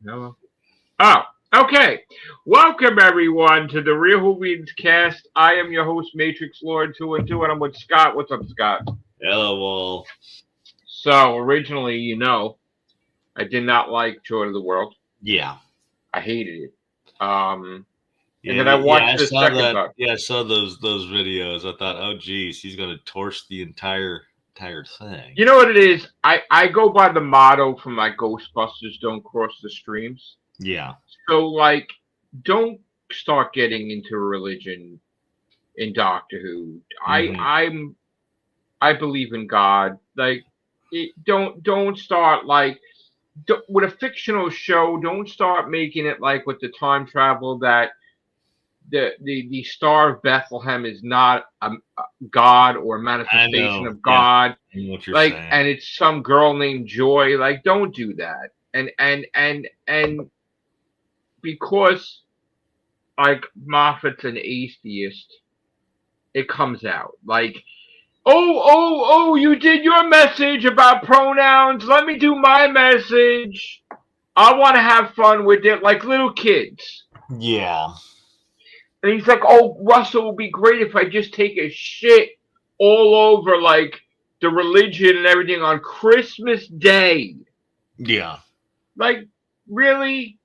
Hello. Oh, okay. Welcome everyone to the Real Whovians cast. I am your host, Matrix Lord 212, and I'm with Scott. What's up, Scott? Hello, Wall. So originally, I did not like Joy of the World. Yeah, I hated it. Um, and yeah, then I yeah. watched I the saw second that. time. Yeah, I saw those videos. I thought, oh, geez, he's gonna torch the entire thing. You know what it is? I go by the motto from my Ghostbusters: "Don't cross the streams." Yeah. So like, don't start getting into religion in Doctor Who. Hmm. I believe in God. Like, don't start like with a fictional show. Don't start making it like with the time travel that the Star of Bethlehem is not a God or a I manifestation know. of Yeah, God. I know what you're Like, saying. and it's some girl named Joy. Like, don't do that. And because like Moffat's an atheist, it comes out like, oh, you did your message about pronouns. Let me do my message. I want to have fun with it like little kids. Yeah. And he's like, oh, Russell would be great if I just take a shit all over like the religion and everything on Christmas Day. Yeah. Like, really?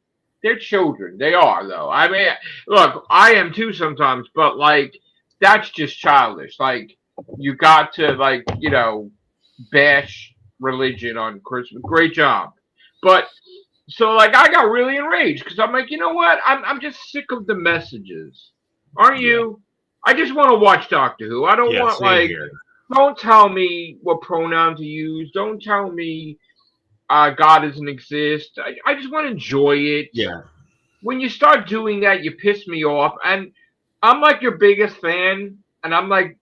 They're children. They are, though. I mean, look, I am too sometimes, but like, that's just childish. Like, you got to, like, bash religion on Christmas. Great job. But so like I got really enraged because I'm like, you know what? I'm just sick of the messages. Aren't Yeah. you? I just want to watch Doctor Who. I don't Yeah. want Same like here. don't tell me what pronoun to use. Don't tell me God doesn't exist. I just want to enjoy it. Yeah. When you start doing that, you piss me off. And I'm like your biggest fan, and I'm like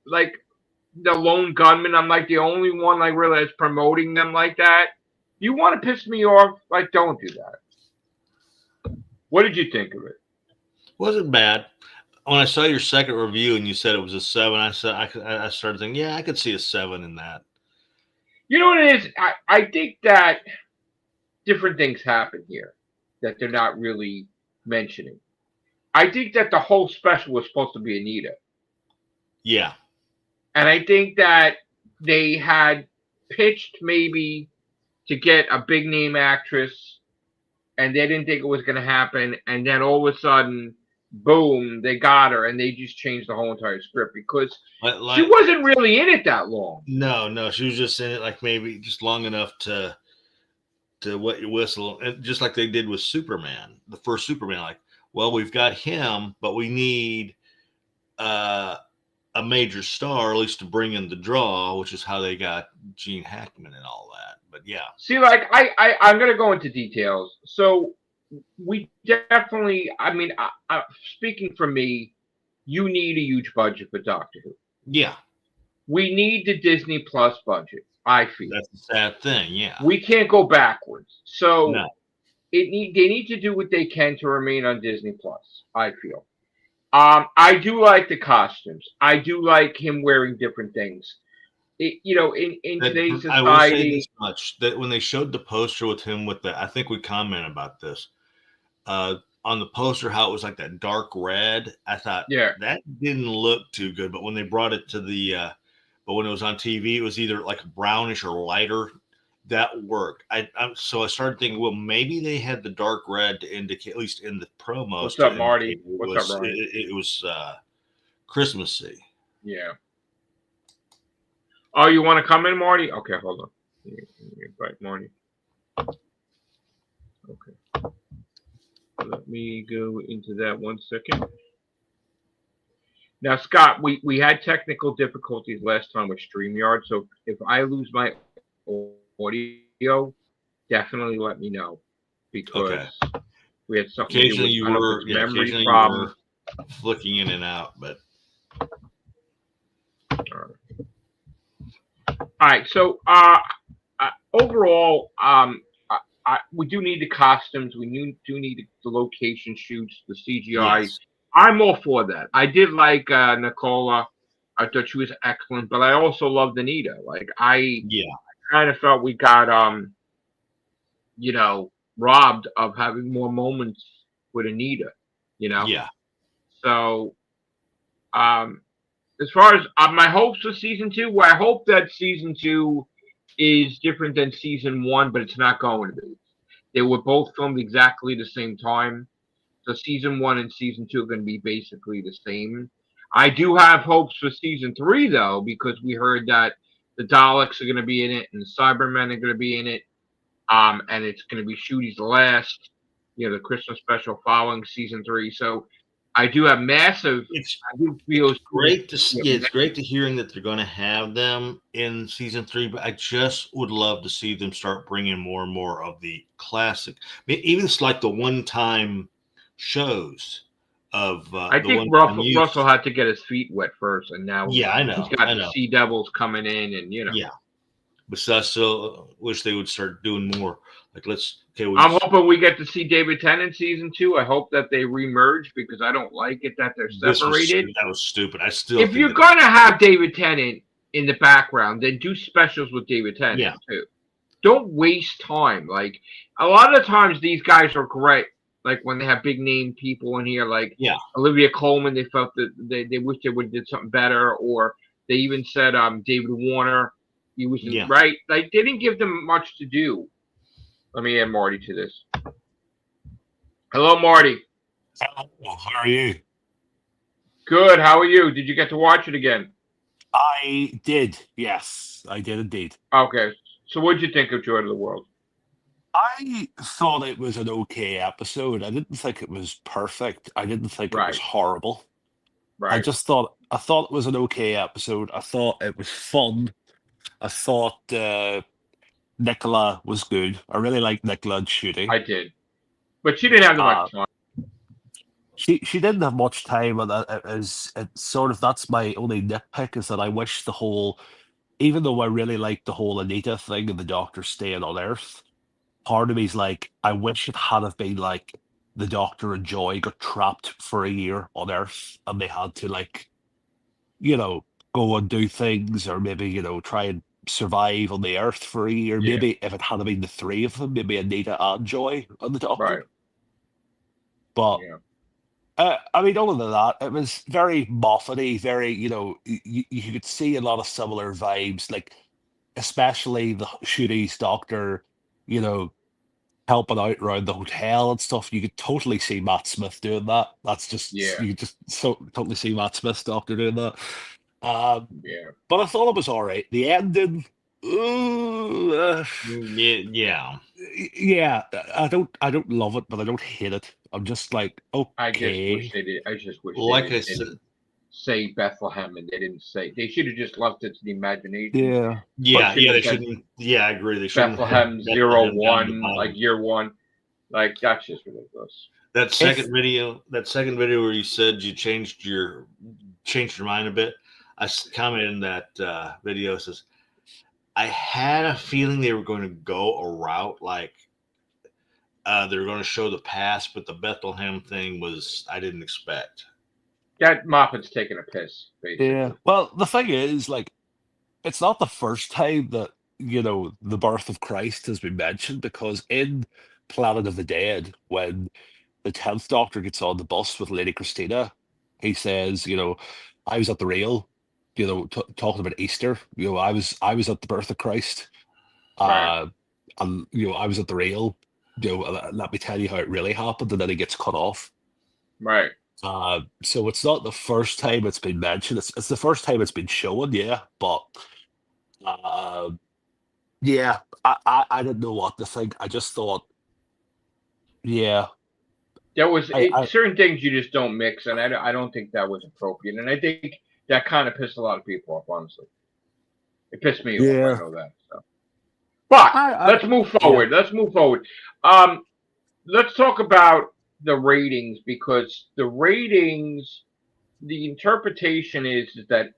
the lone gunman. I'm like the only one like really that's promoting them like that. You want to piss me off? Like, don't do that. What did you think of it? Wasn't bad. When I saw your second review and you said it was a seven, I started thinking, yeah, I could see a seven in that. You know what it is? I think that different things happen here that they're not really mentioning. I think that the whole special was supposed to be Anita. Yeah. And I think that they had pitched maybe to get a big name actress and they didn't think it was going to happen. And then all of a sudden, boom, they got her and they just changed the whole entire script because she Like wasn't really in it that long. no, no, she was just in it like maybe just long enough to wet your whistle, and just like they did with Superman, the first Superman. Like, well, we've got him, but we need uh, a major star, at least to bring in the draw, which is how they got Gene Hackman and all that. But yeah, See, like I'm gonna go into details. So we definitely, speaking for me, you need a huge budget for Doctor Who. yeah, We need the Disney Plus budget. I feel that's the sad thing. Yeah, we can't go backwards. So no, they need to do what they can to remain on Disney Plus. I feel. I do like the costumes. I do like him wearing different things. In that today's I will say this society, much: that when they showed the poster with him with the, I think we commented about this. Uh, on the poster, how it was like that dark red. I thought yeah. that didn't look too good, but when they brought it to but when it was on TV, it was either like brownish or lighter. That worked. So I started thinking, well, maybe they had the dark red to indicate, at least in the promos, What's to up, indicate Marty? What's up, Ryan? it was Christmassy. Oh, you want to come in, Marty? Okay, hold on. Let me invite Marty. Okay. Let me go into that 1 second. Now, Scott, we had technical difficulties last time with StreamYard, so if I lose my audio, definitely let me know because Okay. we had something to do with, I don't know if it's memory Occasionally you problem. were flicking in and out, but All right, so overall, we do need the costumes. Do need the location shoots, the CGI. yes, I'm all for that. I did like Nicola. I thought she was excellent, but I also loved Anita. Like I yeah, kind of felt we got you know robbed of having more moments with Anita. You know, Yeah. so as far as my hopes for season two, well, I hope that season two is different than season one, but it's not going to be. They were both filmed exactly the same time. So season one and season two are going to be basically the same. I do have hopes for season three, though, because we heard that the Daleks are going to be in it and the Cybermen are going to be in it. And it's going to be Shooty's last, the Christmas special following season three. So I do have massive. It's I do feel great to see. It's great to hearing that they're going to have them in season three, but I just would love to see them start bringing more and more of the classic. I mean, even it's like the one-time shows of I the think one-time Russell had to get his feet wet first, and now Yeah, I he's know. got I the know. Sea Devils coming in, and Yeah, but I still wish they would start doing more. Like, I'm hoping we get to see David Tennant in season two. I hope that they remerge because I don't like it that they're separated. That was stupid. I still If you're gonna have David Tennant in the background, then do specials with David Tennant too. Don't waste time. Like a lot of times, these guys are great. Like when they have big name people in here, like Olivia Colman, they felt that they wish they would have did something better, or they even said David Warner, he was right. Like they didn't give them much to do. Let me add Marty to this. Hello, Marty. Hello, how are you? Good. How are you? Did you get to watch it again? I did. Yes, I did indeed. Okay. So what did you think of Joy to the World? I thought it was an okay episode. I didn't think it was perfect. I didn't think it was horrible. Right. I thought it was an okay episode. I thought it was fun. I thought Nicola was good. I really liked Nicola and Shooty. I did. But she didn't have that much time. She didn't have much time, and it's sort of that's my only nitpick is that I wish the whole, even though I really liked the whole Anita thing and the Doctor staying on Earth, part of me's like I wish it had have been like the Doctor and Joy got trapped for a year on Earth and they had to go and do things or maybe try and survive on the Earth for a year. Yeah. Maybe if it had been the three of them, maybe Anita and Joy and the Doctor. Right. But I mean, other than that, it was very Moffat-y, very, you could see a lot of similar vibes, like especially the Shooty's Doctor, helping out around the hotel and stuff. You could totally see Matt Smith doing that. That's just, you could just totally see Matt Smith's Doctor doing that. But I thought it was all right. The ending, yeah, I don't love it, but I don't hate it. I'm just like, okay. I just wish they didn't say Bethlehem, and they didn't say. They should have just left it to the imagination. They shouldn't. Yeah, I agree. They shouldn't. Bethlehem 01, like year one, like that's just ridiculous. That second video where you said you changed your mind a bit. I commented in that video, says I had a feeling they were going to go a route like they were going to show the past, but the Bethlehem thing I didn't expect. That Moffat's taking a piss, basically. Yeah. Well, the thing is, like, it's not the first time that, the birth of Christ has been mentioned, because in Planet of the Dead, when the 10th Doctor gets on the bus with Lady Christina, he says, I was at the rail, talking about Easter. I was at the birth of Christ. And, I was at the rail. Let me tell you how it really happened, and then he gets cut off. Right. So it's not the first time it's been mentioned. It's the first time it's been shown, but I didn't know what to think. I just thought, there was certain things you just don't mix, and I don't think that was appropriate, and I think that kind of pissed a lot of people off. Honestly, it pissed me off. I know that. So. But let's move forward. Let's move forward. Let's talk about the ratings, because the interpretation is that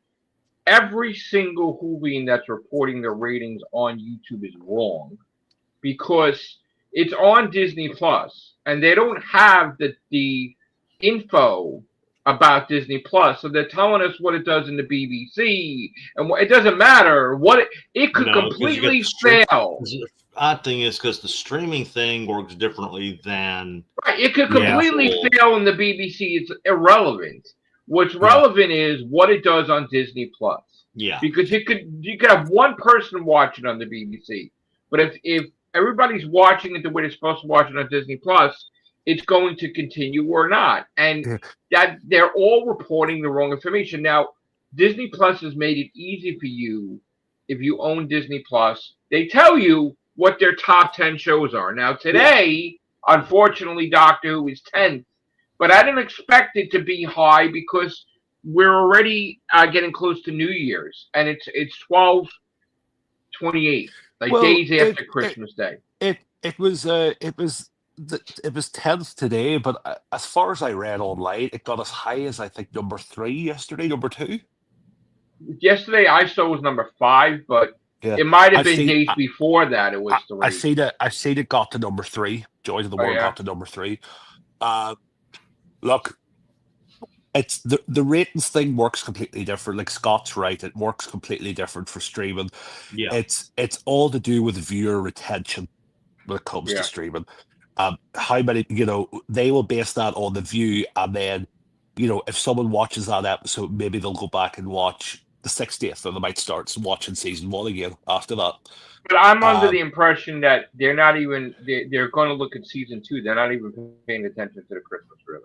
every single Whovian that's reporting their ratings on YouTube is wrong, because it's on Disney Plus and they don't have the info about Disney Plus. So they're telling us what it does in the BBC, and it doesn't matter what it could No, because you get completely the stream. fail. The odd thing is because the streaming thing works differently than Right, it could the completely actual. fail in the BBC. It's irrelevant. What's Yeah. relevant is what it does on Disney Plus. Yeah. Because you could have one person watch it on the BBC, but if everybody's watching it the way they're supposed to watch it on Disney Plus, it's going to continue or not, and Yeah. that they're all reporting the wrong information. Now, Disney Plus has made it easy for you if you own Disney Plus. They tell you what their top 10 shows are. Now, today, unfortunately, Doctor Who is 10th, but I didn't expect it to be high because we're already getting close to New Year's, and it's 12/28, like Well, days after Christmas Day. It was 10th today, but as far as I read online, it got as high as I think number 3 yesterday, number 2. Yesterday I saw was number 5, but Yeah, it might have I've been seen days before that. It was 3. I've seen it got to number 3. Joy to the Oh, World yeah? got to number 3. Look, it's the ratings thing works completely different. Like Scott's right, it works completely different for streaming. Yeah. It's all to do with viewer retention when it comes Yeah. to streaming. How many, they will base that on the view, and then, if someone watches that episode, maybe they'll go back and watch the 60th, or they might start watching season 1 again after that. But I'm under Um, the impression that they're not even they're going to look at season 2. They're not even paying attention to the Christmas, really.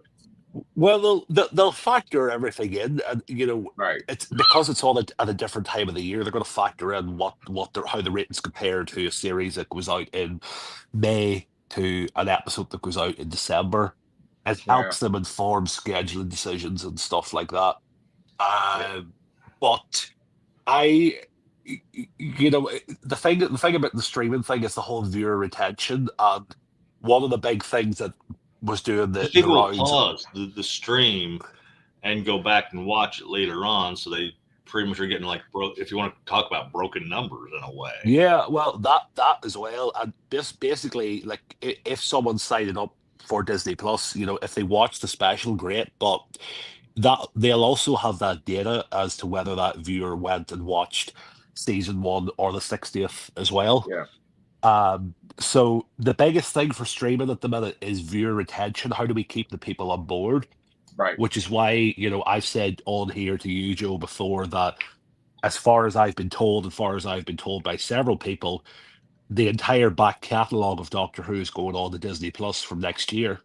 Well, they'll factor everything in, and Right. it's because it's all at a different time of the year. They're going to factor in how the ratings compare to a series that goes out in May to an episode that goes out in December. It Yeah. helps them inform scheduling decisions and stuff like that. But the thing about the streaming thing is the whole viewer retention, and one of the big things that was doing the People will rounds. pause the stream and go back and watch it later on, so they pretty much are getting like if you want to talk about broken numbers in a way. Yeah, well, that as well, and basically, like, if someone's signing up for Disney Plus, if they watch the special, great, but that they'll also have that data as to whether that viewer went and watched season 1 or the 60th as well. Yeah. So the biggest thing for streaming at the minute is viewer retention. How do we keep the people on board? Right. Which is why, I've said on here to you, Joe, before, that as far as I've been told, by several people, the entire back catalogue of Doctor Who is going on to Disney Plus from next year.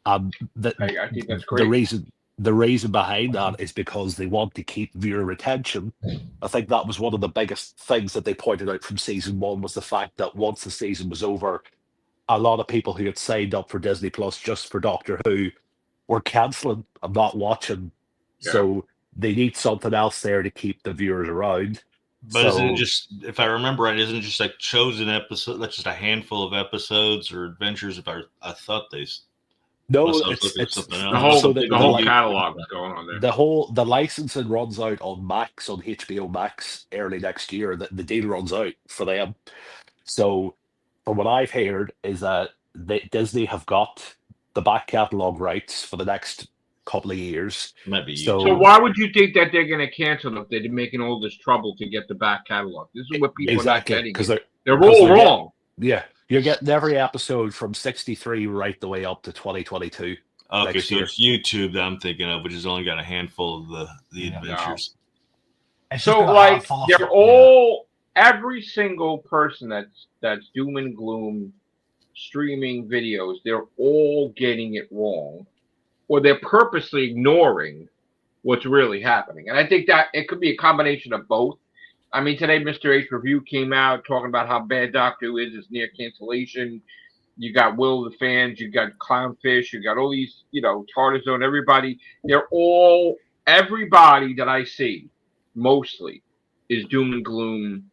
I think that's great. The reason behind that is because they want to keep viewer retention. I think that was one of the biggest things that they pointed out from season 1, was the fact that once the season was over, a lot of people who had signed up for Disney Plus just for Doctor Who were cancelling and not watching. Yeah. So they need something else there to keep the viewers around. But isn't it just, if I remember right, isn't it just like chosen episode, like just a handful of episodes or adventures? If I thought they. No, it's something the whole, so the whole catalog is going on there. The licensing runs out on Max, on HBO Max, early next year. The deal runs out for them. So, from what I've heard, is that Disney have got the back catalog rights for the next couple of years. Might be so why would you think that they're going to cancel if they're making all this trouble to get the back catalog? This is what people are not getting. Because they're all wrong. Yeah, you're getting every episode from 63 right the way up to 2022. Okay, so it's YouTube that I'm thinking of, which has only got a handful of the adventures. No. So, like, they're all, every single person that's doom and gloom streaming videos, they're all getting it wrong, or they're purposely ignoring what's really happening. And I think that it could be a combination of both. I mean, today Mr. H Review came out talking about how bad Doctor Who is. It's near cancellation. You got Will of the Fans. You got Clownfish. You got all these, Tartar Zone. Everybody that I see, mostly, is doom and gloom.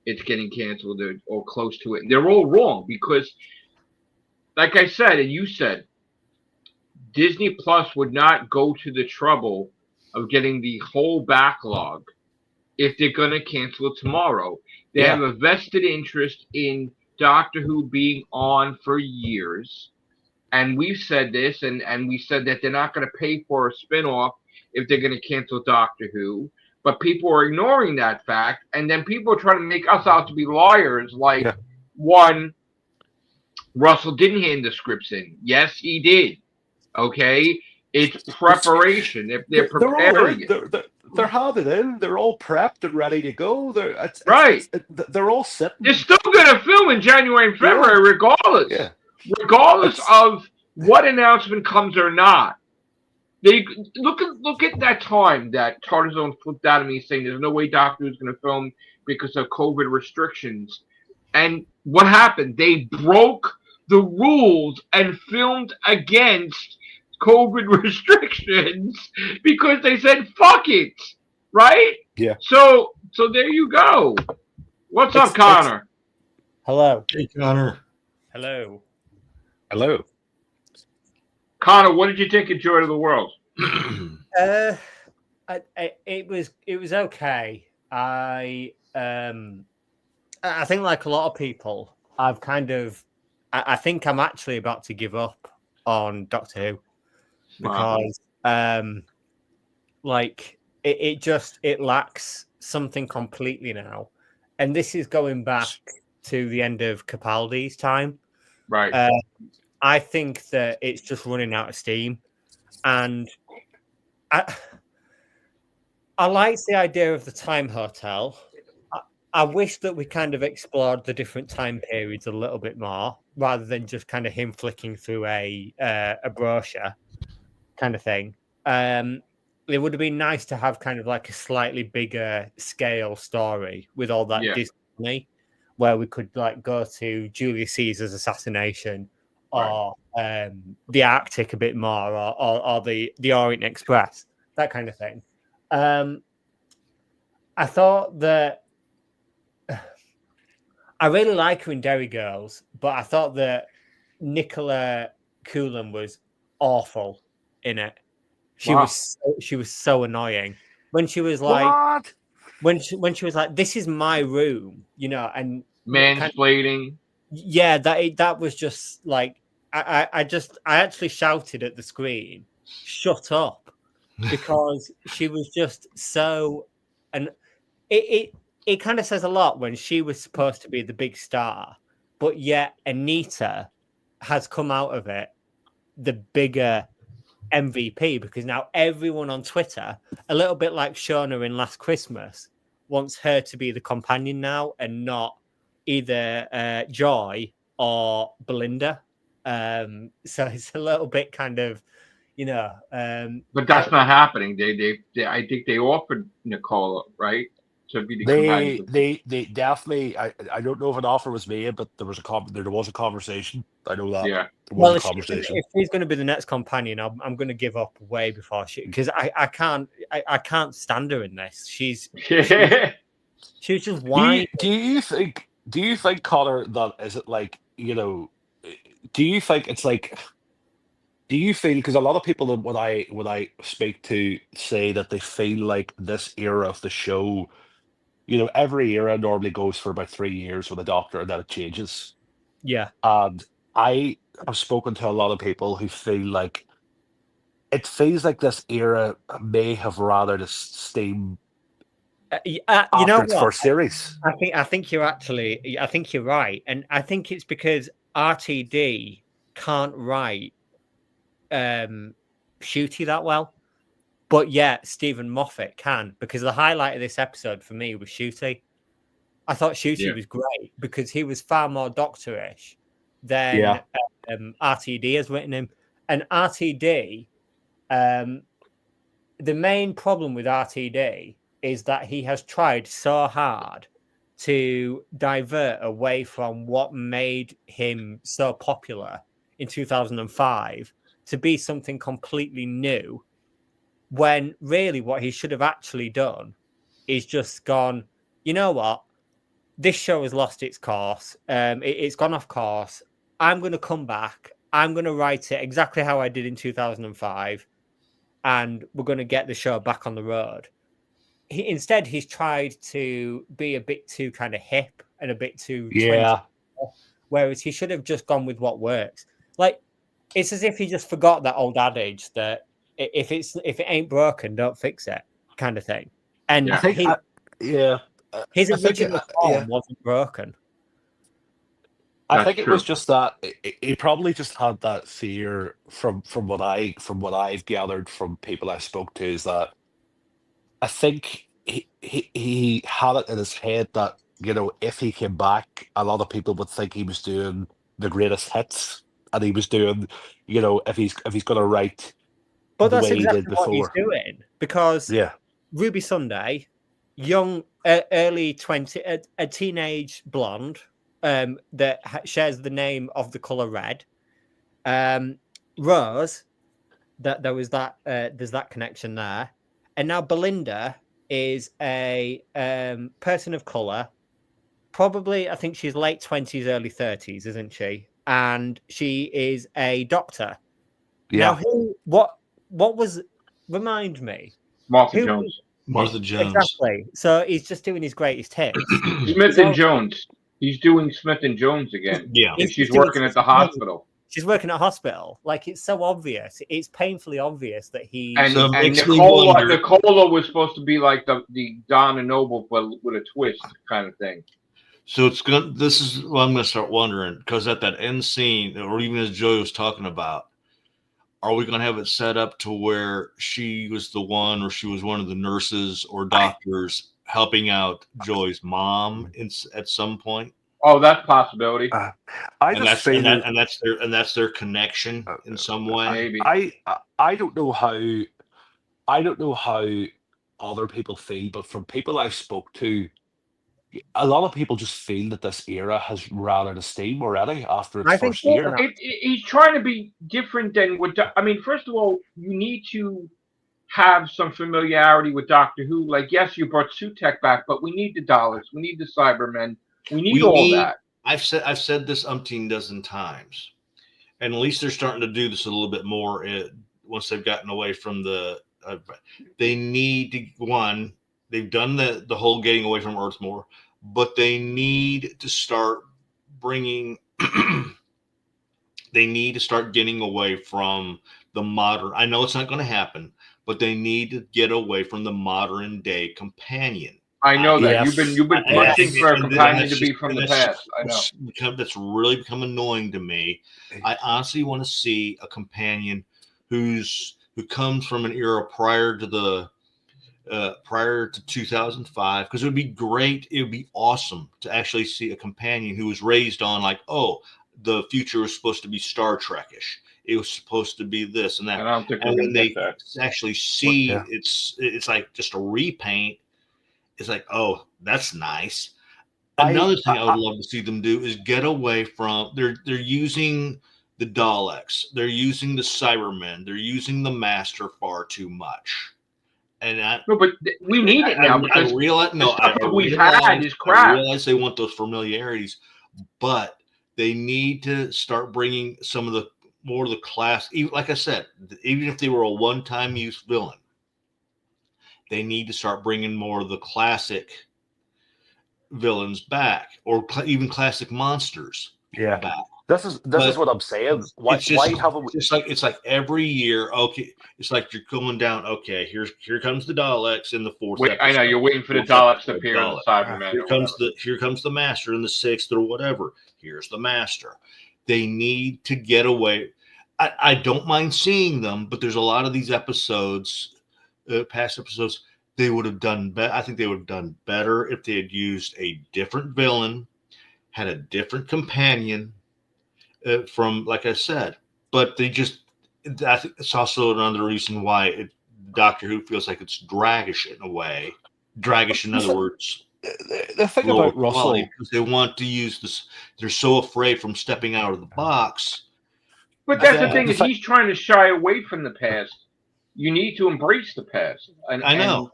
It's getting canceled or close to it. And they're all wrong because, like I said, and you said, Disney Plus would not go to the trouble of getting the whole backlog if they're going to cancel it tomorrow. They have a vested interest in Doctor Who being on for years, and we've said this, and we said that they're not going to pay for a spinoff if they're going to cancel Doctor Who. But people are ignoring that fact, and then people are trying to make us out to be liars. Like, one, Russell didn't hand the scripts in. Yes, he did. Okay, it's preparation. If they're preparing it, they're handed in. They're all prepped and ready to go. They're all sitting. They're still going to film in January and February, regardless. Yeah. Regardless of what announcement comes or not. They look at that time that Tarzan flipped out at me saying there's no way Doctor Who's going to film because of COVID restrictions. And what happened? They broke the rules and filmed against COVID restrictions because they said fuck it, right? Yeah. So there you go. What's up, Connor? Hello. Hey, Connor. Hello. Hello. Connor, what did you think of Joy of the World? It was okay. I think, like a lot of people, I think I'm actually about to give up on Doctor Who because it lacks something completely now, and this is going back to the end of Capaldi's time. Right. I think that it's just running out of steam, and I like the idea of the time hotel. I wish that we kind of explored the different time periods a little bit more, rather than just kind of him flicking through a brochure kind of thing. It would have been nice to have kind of like a slightly bigger scale story with all that Disney, where we could like go to Julius Caesar's assassination, or the Arctic a bit more, or the Orient Express, that kind of thing. I thought that I really like her in Derry Girls, but I thought that Nicola Coughlan was awful in it. She was so annoying when she was like, What? when she was like, "This is my room," you know, and mansplaining. That was just like I actually shouted at the screen, "Shut up," because she was just so, and it kind of says a lot when she was supposed to be the big star, but yet Anita has come out of it the bigger MVP, because now everyone on Twitter, a little bit like Shona in Last Christmas, wants her to be the companion now and not either Joy or Belinda. So it's a little bit kind of, you know. But that's not happening. They I think they offered Nicola, right, to be the companion. They definitely. I don't know if an offer was made, but there was a conversation. I know that. Yeah. There was a conversation. If she's going to be the next companion, I'm going to give up way before she, because I can't stand her in this. She's just whining. Do you think, Connor, that is it like, you know? Do you think it's like? Do you feel, because a lot of people that when I speak to say that they feel like this era of the show, you know, every era normally goes for about 3 years with a Doctor and then it changes. Yeah. And I have spoken to a lot of people who feel like it feels like this era may have rather the steam You after know its what? first series. I think you're right, and I think it's because RTD can't write Shooty that well, but yet Stephen Moffat can, because the highlight of this episode for me was Shooty. I thought Shooty was great because he was far more doctorish than RTD has written him. And RTD, the main problem with RTD is that he has tried so hard to divert away from what made him so popular in 2005 to be something completely new, when really what he should have actually done is just gone, you know what, this show has lost its course, it's gone off course, I'm going to come back, I'm going to write it exactly how I did in 2005, and we're going to get the show back on the road. Instead, he's tried to be a bit too kind of hip and a bit too 20, whereas he should have just gone with what works. Like, It's as if he just forgot that old adage that if it ain't broken, don't fix it, kind of thing. And Yeah. I think, his I think, original form wasn't broken. I That's think it was true. just that he probably just had that fear from what I've gathered from people I spoke to, is that I think he had it in his head that, if he came back, a lot of people would think he was doing the greatest hits, and he was doing, if he's going to write But the that's way he did exactly what he's before. doing, because Yeah, Ruby Sunday, young, early 20, a teenage blonde, that shares the name of the color red. Rose, that there was that there's that connection there, and now Belinda is a person of color. Probably, I think she's late 20s, early 30s, isn't she? And she is a doctor. Now, yeah. what was? Remind me. Martha Who Jones. Martha Jones. exactly? So he's just doing his greatest hits. Smith and Jones. He's doing Smith and Jones again. Yeah. And she's working at the hospital. She's working at a hospital. Like, it's so obvious. It's painfully obvious that he. And, So it and makes me Nicola wonder- Nicola was supposed to be like the Donna Noble, but with a twist kind of thing. So this is what I'm gonna start wondering, because at that end scene, or even as Joey was talking about, are we gonna have it set up to where she was the one, or she was one of the nurses or doctors helping out Joey's mom at some point? Oh, that's a possibility. That's their connection in some way. Maybe. I don't know how other people feel, but from people I've spoke to, a lot of people just feel that this era has ran out of steam already after its first year. He's trying to be different than what. I mean, first of all, you need to have some familiarity with Doctor Who. Like, yes, you brought Sutek back, but we need the Daleks, we need the Cybermen, we need that. I've said this umpteen dozen times, and at least they're starting to do this a little bit more. Once they've gotten away from the, they need to they've done the whole getting away from Earth more, but they need to start bringing. They need to start getting away from the modern. I know it's not going to happen, but they need to get away from the modern day companion. I know that you've been pushing for a companion to be from the past. I know that's really become annoying to me. I honestly want to see a companion who comes from an era prior to 2005, because it would be great. It would be awesome to actually see a companion who was raised on, like, oh, the future was supposed to be Star Trek-ish. It was supposed to be this and that. And I don't think and when they actually see it's like just a repaint. It's like, oh, that's nice. Another thing I would love to see them do is get away from they're using the Daleks, they're using the Cybermen, they're using the Master far too much. And but we need it now because I realize they want those familiarities, but they need to start bringing some of the more of the class. Even, like I said, even if they were a one-time use villain, they need to start bringing more of the classic villains back, or even classic monsters back. This is what I'm saying. Why haven't we? It's like every year. Okay, it's like you're going down. Okay, here comes the Daleks in the fourth. I know you're waiting for the Daleks to appear in the Cybermen. Here comes the Master in the sixth or whatever. Here's the Master. They need to get away. I don't mind seeing them, but there's a lot of these episodes, past episodes, they would have done better. I think they would have done better if they had used a different villain, had a different companion. From, like I said, but they just, I think it's also another reason why Doctor Who feels like it's draggish in a way. Draggish, in other words. The thing about Russell, because they want to use this, they're so afraid from stepping out of the box. But that's the thing, is he's trying to shy away from the past. You need to embrace the past. And, I know.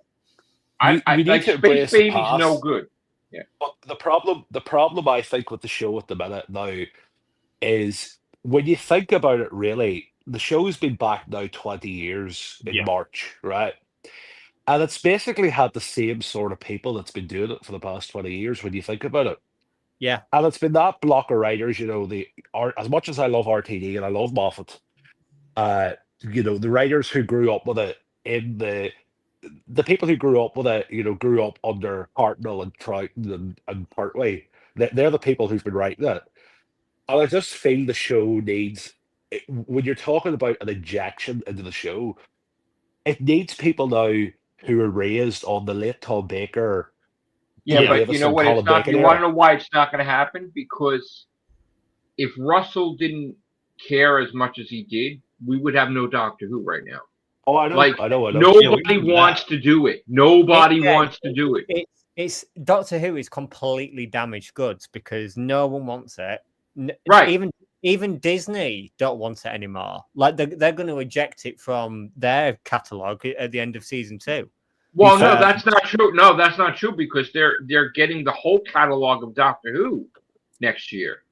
I need to embrace the past. No good. Yeah. But the problem I think with the show at the minute now is, when you think about it, really, the show's been back now 20 years in March, right? And it's basically had the same sort of people that's been doing it for the past 20 years, when you think about it. Yeah. And it's been that block of writers, as much as I love RTD and I love Moffat, The writers who grew up with it in the people who grew up with it, grew up under Hartnell and Troughton and Pertwee. They're the people who've been writing it. And I just feel the show needs, when you're talking about an injection into the show, it needs people now who are raised on the late Tom Baker, Yeah, Peter but you know Davison, what? It's Colin not. Bacon You want to era. know why it's not going to happen? Because if Russell didn't care as much as he did, we would have no Doctor Who right now. Oh, I know, Like I know. nobody wants to do it. Nobody wants to do it. It's Doctor Who is completely damaged goods because no one wants it. Right. Even Disney don't want it anymore. Like they're going to eject it from their catalog at the end of season 2. Well, no, that's not true. No, that's not true because they're getting the whole catalog of Doctor Who next year.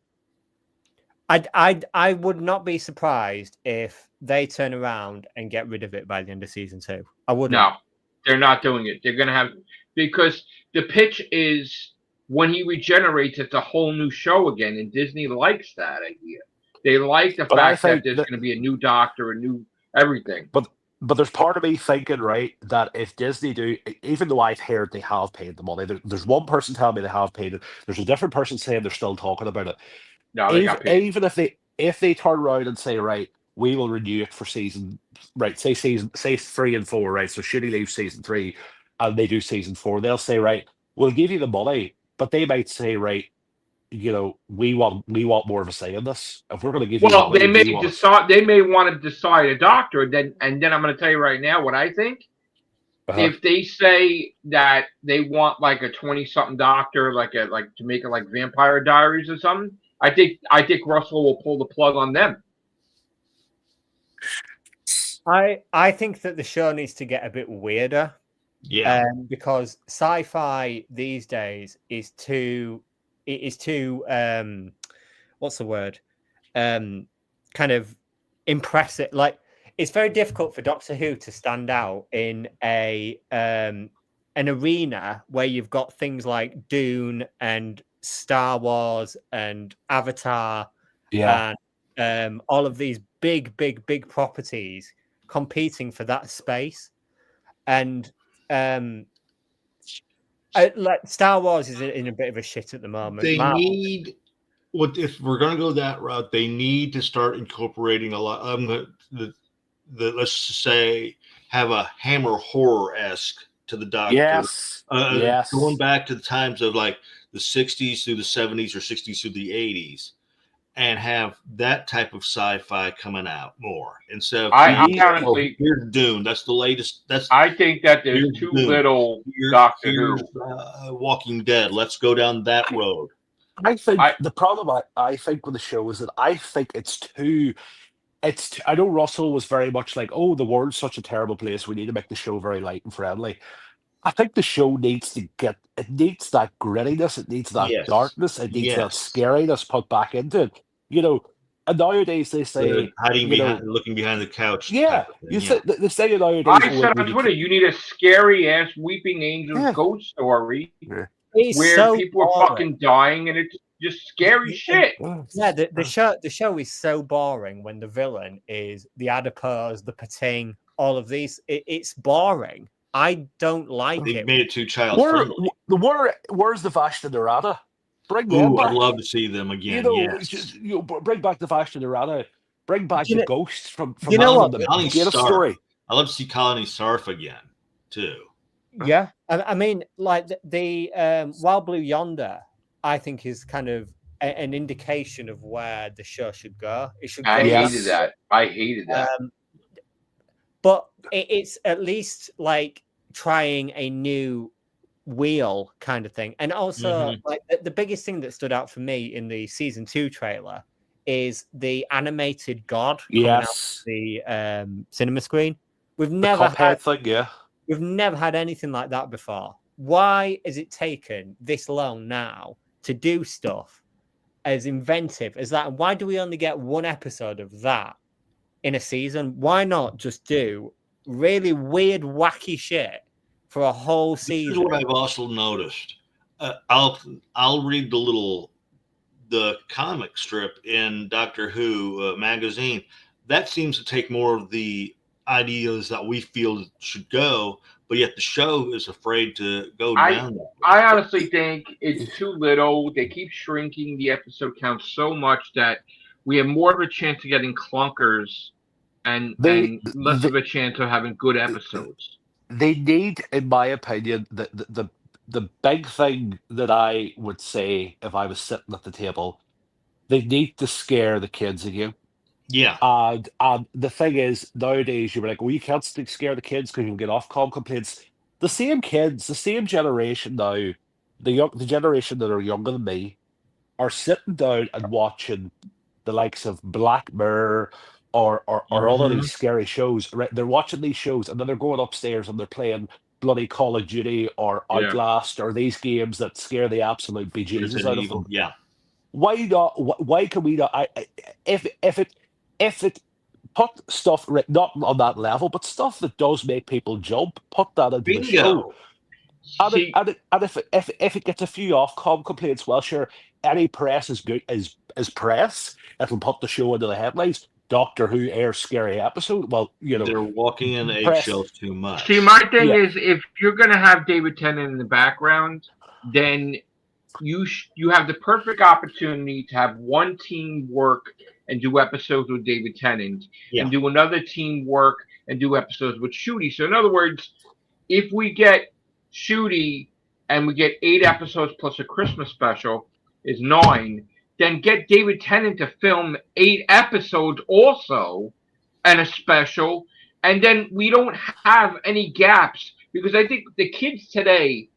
I would not be surprised if they turn around and get rid of it by the end of season 2. I wouldn't. No, they're not doing it. They're going to have, because the pitch is when he regenerates, it's a whole new show again, and Disney likes that idea. They like the fact that there's going to be a new Doctor, a new everything. But there's part of me thinking, right, that if Disney do, even though I've heard they have paid the money, there's one person telling me they have paid it. There's a different person saying they're still talking about it. No, they got paid. Even if they turn around and say, right, we will renew it for season, right, say 3 and 4, right, so should he leave season 3 and they do season 4, they'll say, right, we'll give you the money, but they might say, right, we want more of a say in this. If we're going to give you well, money, they may decide. They may want to decide a Doctor, and then I'm going to tell you right now what I think. If they say that they want like a 20-something Doctor, like to make it like Vampire Diaries or something, I think Russell will pull the plug on them. I think that the show needs to get a bit weirder. Yeah. Because sci-fi these days is too what's the word? Kind of impressive. Like it's very difficult for Doctor Who to stand out in an arena where you've got things like Dune and Star Wars and Avatar, and all of these big properties competing for that space. And like Star Wars is in a bit of a shit at the moment. They need if we're going to go that route. They need to start incorporating a lot. The let's just say have a Hammer horror-esque to the Doctor. Yes. Going back to the times of like the 60s through the 70s or 60s through the 80s, and have that type of sci-fi coming out more instead of honestly, here's Dune. That's the latest. I think that there's too little Doctor Who. Walking Dead. Let's go down that road. I think the problem I think with the show is that I think it's too. I know Russell was very much like, oh, the world's such a terrible place. We need to make the show very light and friendly. I think the show needs that grittiness. It needs that darkness. It needs that scariness put back into it. And nowadays they say hiding looking behind the couch. Yeah, they say nowadays. I said on Twitter, you need a scary ass Weeping Angels ghost story where people are fucking dying and it's just scary shit. Yeah, the show is so boring when the villain is the adipose, the pating, all of these. It's boring. I don't like it. They made it too child friendly. Where's the Vashta Narada? Bring them back. I'd love to see them again. Bring back the Vashta Narada. Bring back the ghosts from the story. I love to see Colony Sarf again too. Yeah, I mean, like the Wild Blue Yonder, I think is kind of an indication of where the show should go. It should. I hated that. But it's at least like trying a new wheel kind of thing. And also, like the biggest thing that stood out for me in the season 2 trailer is the animated god coming out of the cinema screen. We've never had anything like that before. Why has it taken this long now to do stuff as inventive as that? And why do we only get one episode of that in a season? Why not just do really weird, wacky shit for a whole season? This is what I've also noticed. I'll read the comic strip in Doctor Who magazine. that seems to take more of the ideas that we feel should go, but yet the show is afraid to go down that way. I honestly think it's too little. They keep shrinking the episode count so much that we have more of a chance of getting clunkers and less of a chance of having good episodes. They need, in my opinion, the big thing that I would say if I was sitting at the table, they need to scare the kids again. Yeah. And the thing is, nowadays you're like, well, you can't scare the kids because you'll get Ofcom complaints. The same kids, the same generation now, the generation that are younger than me, are sitting down and watching the likes of Black Mirror or all of these scary shows. Right? They're watching these shows and then they're going upstairs and they're playing bloody Call of Duty or Outlast or these games that scare the absolute bejesus out of them. Yeah. Why not? Why can we not? If it put stuff not on that level, but stuff that does make people jump, put that into the show. And if it gets a few Ofcom complaints, well, sure, any press is good as press. It'll put the show into the headlines. Doctor Who airs scary episode. Well, they're walking in eggshells too much. See, my thing is, if you're going to have David Tennant in the background, then you have the perfect opportunity to have one team work and do episodes with David Tennant, and do another team work and do episodes with Shooty. So, in other words, if we get Shooty and we get 8 episodes plus a Christmas special, is 9. Then get David Tennant to film 8 episodes also and a special, and then we don't have any gaps, because I think the kids today,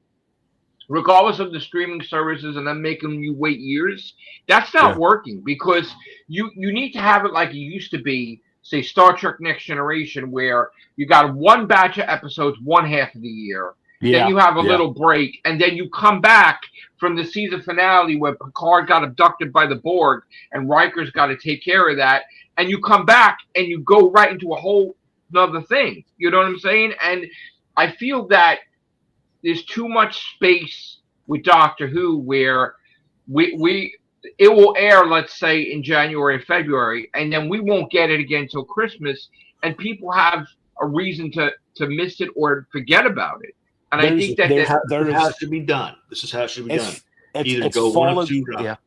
regardless of the streaming services and them making you wait years, that's not working, because you need to have it like it used to be, say Star Trek Next Generation, where you got one batch of episodes one half of the year. Then you have a little break, and then you come back from the season finale where Picard got abducted by the Borg and Riker's got to take care of that, and you come back and you go right into a whole another thing. You know what I'm saying? And I feel that there's too much space with Doctor Who where it will air, let's say, in January and February, and then we won't get it again till Christmas, and people have a reason to miss it or forget about it. And I think that it has to be done. This is how it should be done. Either go one of two routes.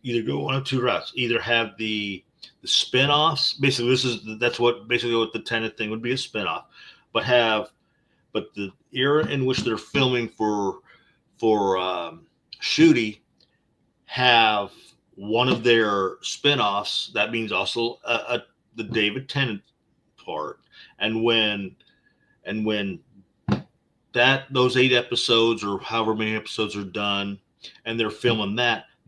Either go one of two routes. Either have the spin-offs. Basically, that's what the Tenet thing would be, a spin-off. But the era in which they're filming for Shooty, have one of their spin-offs. That means also the David Tennant part. And when those 8 episodes or however many episodes are done and they're filming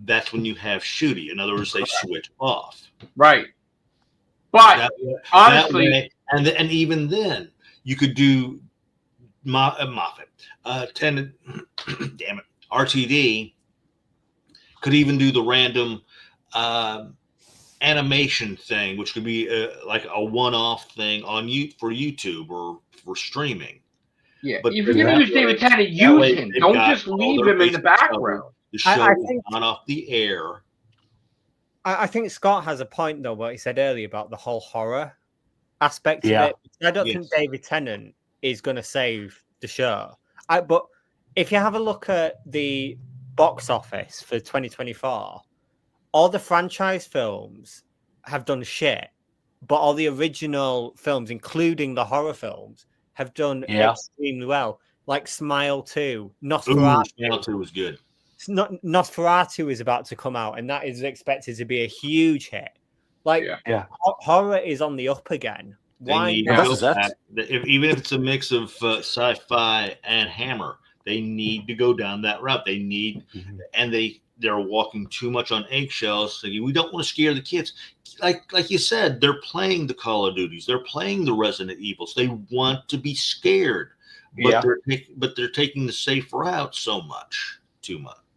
that's when you have Shooty. In other words, they switch off. Right. But honestly, that way, and even then you could do Moffat, Tennant, damn it, RTD could even do the random animation thing, which could be like a one-off thing for YouTube or for streaming. Yeah, but if you're going to use David Tennant, use him. Don't just leave him in the background. The show is not off the air. I think Scott has a point, though, what he said earlier about the whole horror aspect of it. I don't think David Tennant is going to save the show. But if you have a look at the box office for 2024, all the franchise films have done shit, but all the original films, including the horror films, have done extremely well. Like Smile 2, Nosferatu. Smile 2 was good. Nosferatu is about to come out, and that is expected to be a huge hit. Horror is on the up again. Why? Even if it's a mix of sci-fi and Hammer, they need to go down that route. They need, and they're walking too much on eggshells. So we don't want to scare the kids. Like you said, they're playing the Call of Duties. They're playing the Resident Evils. They want to be scared, but they're taking the safe route too much.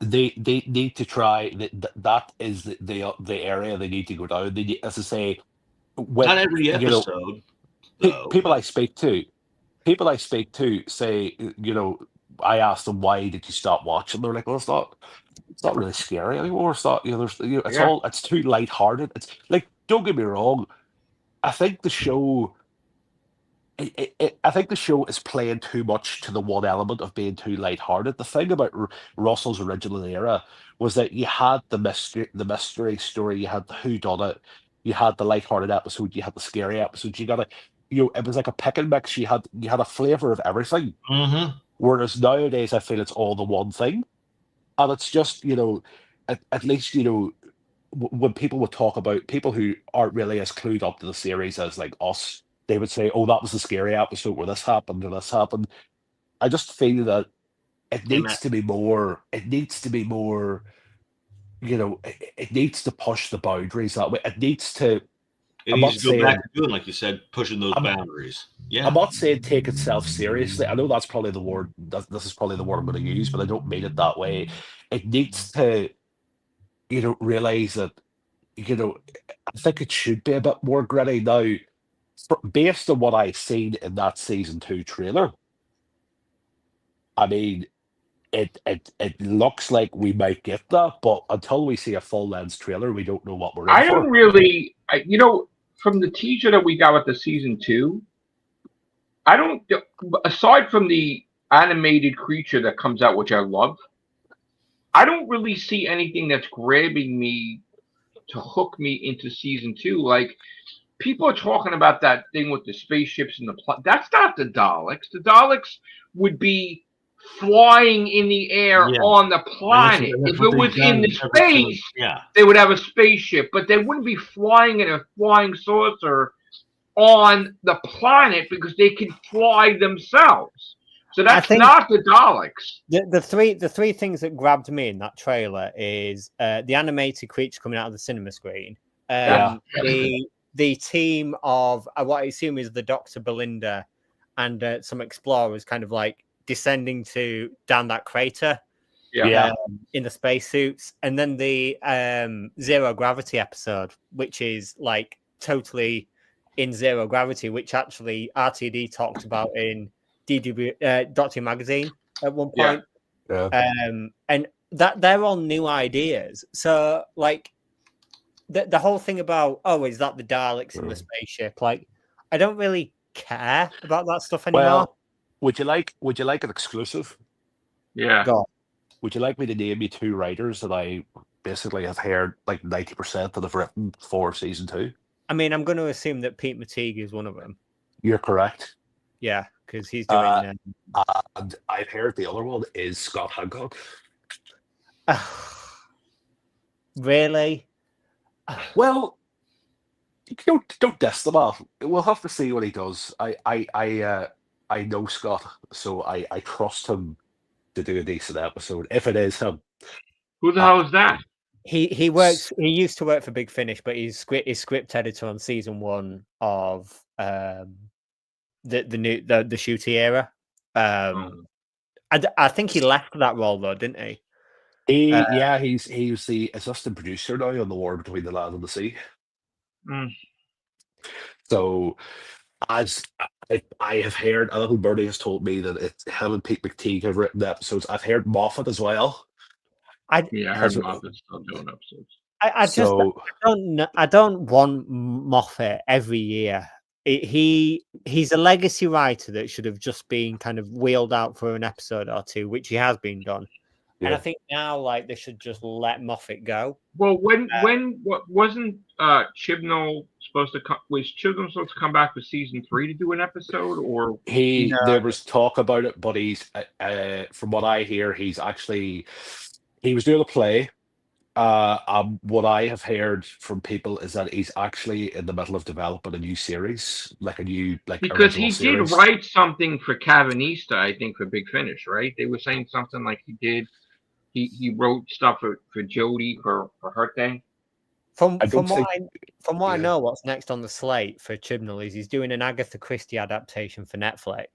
They need to try that is the area they need to go down. They need, as I say, not every episode. People I speak to say, I asked them, why did you stop watching? They're like, well, it's not really scary anymore. It's not, it's too lighthearted. It's like, don't get me wrong, I think the show. I think the show is playing too much to the one element of being too lighthearted. The thing about Russell's original era was that you had the mystery story, you had the who done it, you had the lighthearted episode, you had the scary episode. It was like a pick and mix. You had a flavor of everything. Mm-hmm. Whereas nowadays, I feel it's all the one thing, and it's just at least when people would talk about people who aren't really as clued up to the series as like us, they would say, "Oh, that was the scary episode where this happened or this happened." I just feel that it needs to be more. It needs to be more. It needs to push the boundaries that way. It needs to. It needs to go back to doing, like you said, pushing those boundaries. Yeah. I'm not saying take itself seriously. I know that's probably the word. This is probably the word I'm going to use, but I don't mean it that way. It needs to, realize that, I think it should be a bit more gritty now. Based on what I've seen in that season 2 trailer, I mean, it looks like we might get that, but until we see a full length trailer, we don't know what we're in I for. don't really, from the teaser that we got with the season 2, I don't, aside from the animated creature that comes out, which I love, I don't really see anything that's grabbing me to hook me into season 2. Like, people are talking about that thing with the spaceships and the plot. That's not the Daleks. The Daleks would be flying in the air on the planet. If it was in the space, they would have a spaceship, but they wouldn't be flying in a flying saucer on the planet because they can fly themselves. So that's not the Daleks. The three things that grabbed me in that trailer is the animated creature coming out of the cinema screen, the team of what I assume is the Dr. Belinda and some explorers kind of like descending down that crater in the spacesuits, and then the zero gravity episode, which is like totally in zero gravity, which actually RTD talked about in Doctor Magazine at one point. And that they're all new ideas. So like the whole thing about, is that the Daleks in the spaceship? Like, I don't really care about that stuff anymore. Well, would you like an exclusive? Yeah. Go on. Would you like me to name you 2 writers that I basically have heard like 90% that have written for season 2? I mean, I'm going to assume that Pete Matigue is one of them. You're correct. Yeah, because he's doing. And I've heard the other one is Scott Hancock. Really? Well, don't diss them off. We'll have to see what he does. I know Scott, so I trust him to do a decent episode. If it is him, who the hell is that? He works. He used to work for Big Finish, but he's script editor on season 1 of the Shooty era. I think he left that role though, didn't he? He was the assistant producer now on The War Between the Land and the Sea. So, as I have heard, a little birdie has told me that it's him and Pete McTeague have written episodes. I've heard Moffat as well. I heard Moffat's still doing episodes. I don't want Moffat every year. He's a legacy writer that should have just been kind of wheeled out for an episode or 2, which he has been done. Yeah. And I think now, like, they should just let Moffat go. Well, wasn't Chibnall supposed to come? Was Chibnall supposed to come back for season 3 to do an episode, or there was talk about it, but he's from what I hear, he was doing a play. What I have heard from people is that he's actually in the middle of developing a new series, because he did write something for Cavanista, I think, for Big Finish, right? They were saying something like he did. He wrote stuff for Jodie for her thing. From what I know, what's next on the slate for Chibnall is he's doing an Agatha Christie adaptation for Netflix.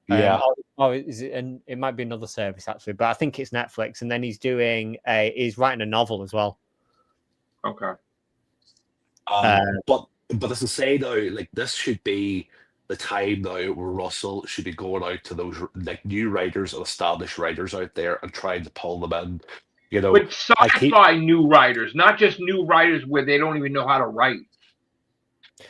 It might be another service actually, but I think it's Netflix. And then he's writing a novel as well. Okay. But as I say though, like this should be the time now where Russell should be going out to those like new writers and established writers out there and trying to pull them in. But sci-fi new writers, not just new writers where they don't even know how to write.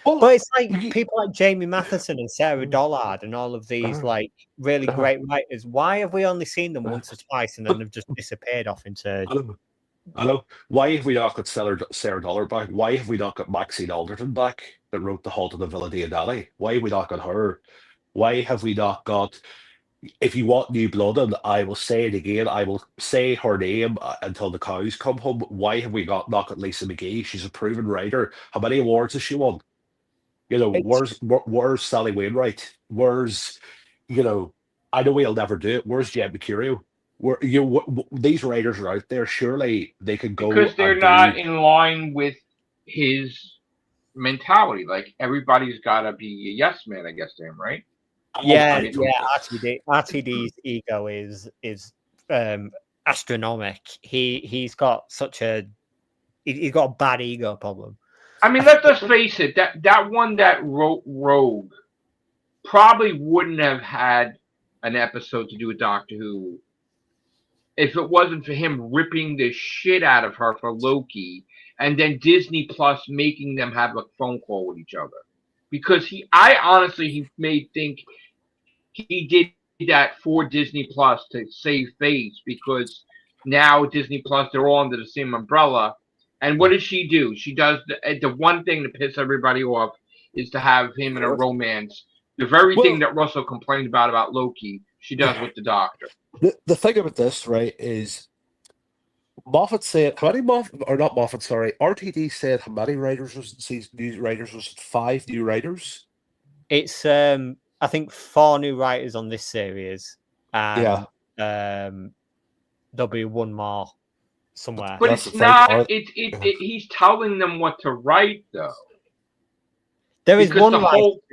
Well, But it's like you- people like Jamie Matheson and Sarah Dollard and all of these like really great writers. Why have we only seen them once or twice and then they've just disappeared off into? I know. Why have we not got Sarah Dollar back? Why have we not got Maxine Alderton back that wrote The Halt of the Villa Diodati? Why have we not got her? Why have we not got? If you want new blood, and I will say it again, I will say her name until the cows come home. Why have we not got Lisa McGee? She's a proven writer. How many awards has she won? You know, It's- where's Sally Wainwright? Where's, you know, I know we'll never do it. Where's Jen Mercurio? Where these writers are out there. Surely they could go Because they're and not do. in line with his mentality. Like everybody's got to be a yes man, I guess, to him, right? Yeah, mean- RTD's ego is astronomical. He's got he's got a bad ego problem. I mean, let's just face it. That one that wrote Rogue probably wouldn't have had an episode to do with Doctor Who if it wasn't for him ripping the shit out of her for Loki, and then Disney Plus making them have a phone call with each other. Because he may think he did that for Disney Plus to save face, because now Disney Plus, they're all under the same umbrella. And what does she do? She does the one thing to piss everybody off is to have him in a romance. The very thing that Russell complained about Loki, she does with the Doctor. The thing about this, right, is Moffat said how many not Moffat, sorry, RTD said how many writers new writers was it? 5 new writers? It's I think 4 new writers on this series, and there'll be one more somewhere. But That's it's the not. thing. He's telling them what to write, though. There is Because one the writer whole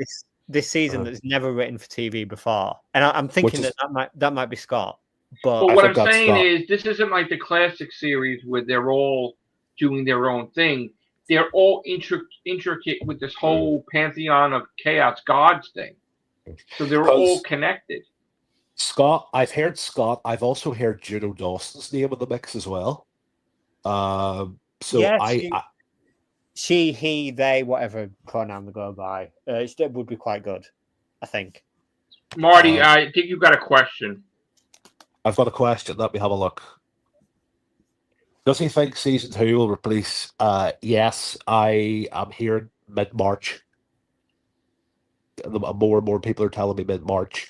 this season that's never written for TV before, and I'm thinking that might be Scott. But what I'm that's saying Scott. is, this isn't like the classic series where they're all doing their own thing. They're all intricate with this whole pantheon of chaos gods thing. So they're all connected. Scott, I've heard Scott. I've also heard Juno Dawson's name in the mix as well. So yeah, I she, he, they, whatever pronoun they go by, it would be quite good, I think. Marty, I think you've got a question. I've got a question. Let me have a look. Does he think season 2 will replace? Yes, I am hearing mid-March. More and more people are telling me mid-March,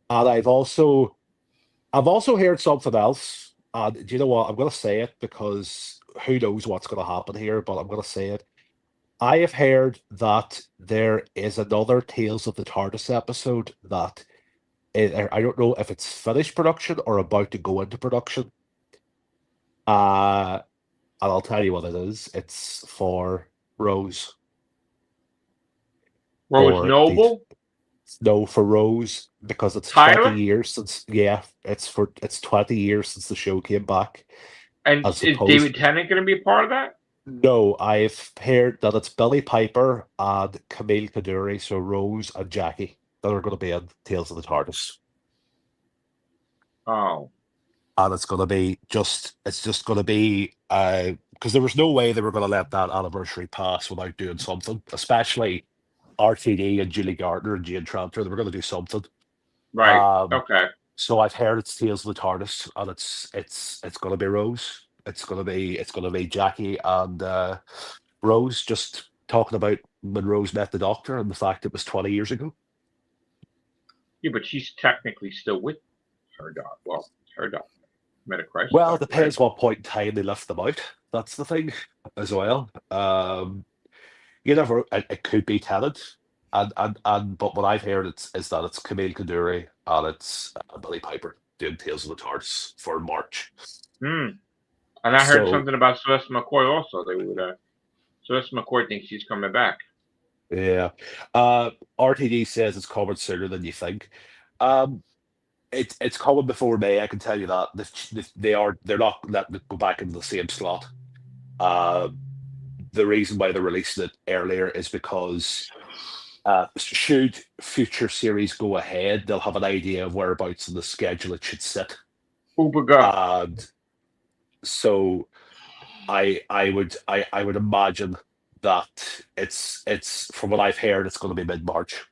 and I've also heard something else. And do you know what? I'm going to say it because who knows what's going to happen here, but I'm going to say it. I have heard that there is another Tales of the TARDIS episode that I don't know if it's finished production or about to go into production. And I'll tell you what it is. It's for Rose. Rose Noble? No, for Rose, because it's Tyler? 20 years since. Yeah, it's 20 years since the show came back. And is David Tennant going to be a part of that? No, I've heard that it's Billy Piper and Camille Kaduri, so Rose and Jackie, that are going to be in Tales of the TARDIS. Oh. And it's going to be just going to be, because there was no way they were going to let that anniversary pass without doing something, especially RTD and Julie Gardner and Jane Tranter. They were going to do something. Right. Okay. So I've heard it's Tales of the TARDIS, and it's going to be Rose. It's going to be Jackie and Rose just talking about when Rose met the Doctor and the fact it was 20 years ago. Yeah, but she's technically still with her dog. Well, her dog. Metacrisis. Well, it depends what point in time they left them out. That's the thing as well. You never. It could be Tennant, and but what I've heard is that it's Camille Kaduri and it's Billy Piper doing Tales of the TARDIS for March. And I heard something about Celeste McCoy also. They would. Celeste McCoy thinks she's coming back. Yeah. RTD says it's coming sooner than you think. It's coming before May. I can tell you that they're not letting it go back into the same slot. The reason why they're releasing it earlier is because should future series go ahead, they'll have an idea of whereabouts in the schedule it should sit. And so I would imagine that it's from what I've heard, it's going to be mid-March.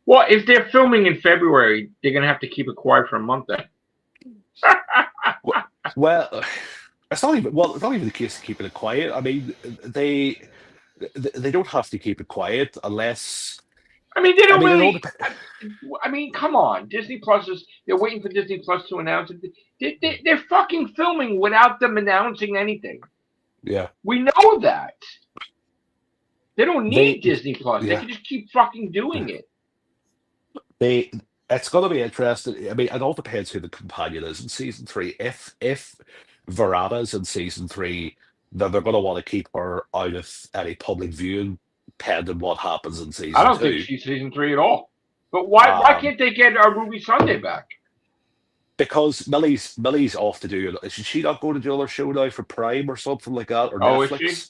Well, if they're filming in February, they're gonna have to keep it quiet for a month then. Well, it's not even the case of keeping it quiet. I mean, they don't have to keep it quiet unless. I mean, they don't I mean, it all really. depends. I mean, come on. Disney Plus is. They're waiting for Disney Plus to announce it. They're fucking filming without them announcing anything. Yeah, We know that. They don't need They- Disney Plus. They yeah. can just keep fucking doing it. it's going to be interesting. I mean, it all depends who the companion is in season 3. If Verada's in season 3, then they're going to want to keep her out of any public viewing, pending what happens in season 2. I don't think she's season 3 at all. But why can't they get Ruby Sunday back? Because Millie's off to do. Is she not going to do another show now for Prime or something like that, or Oh, is Netflix?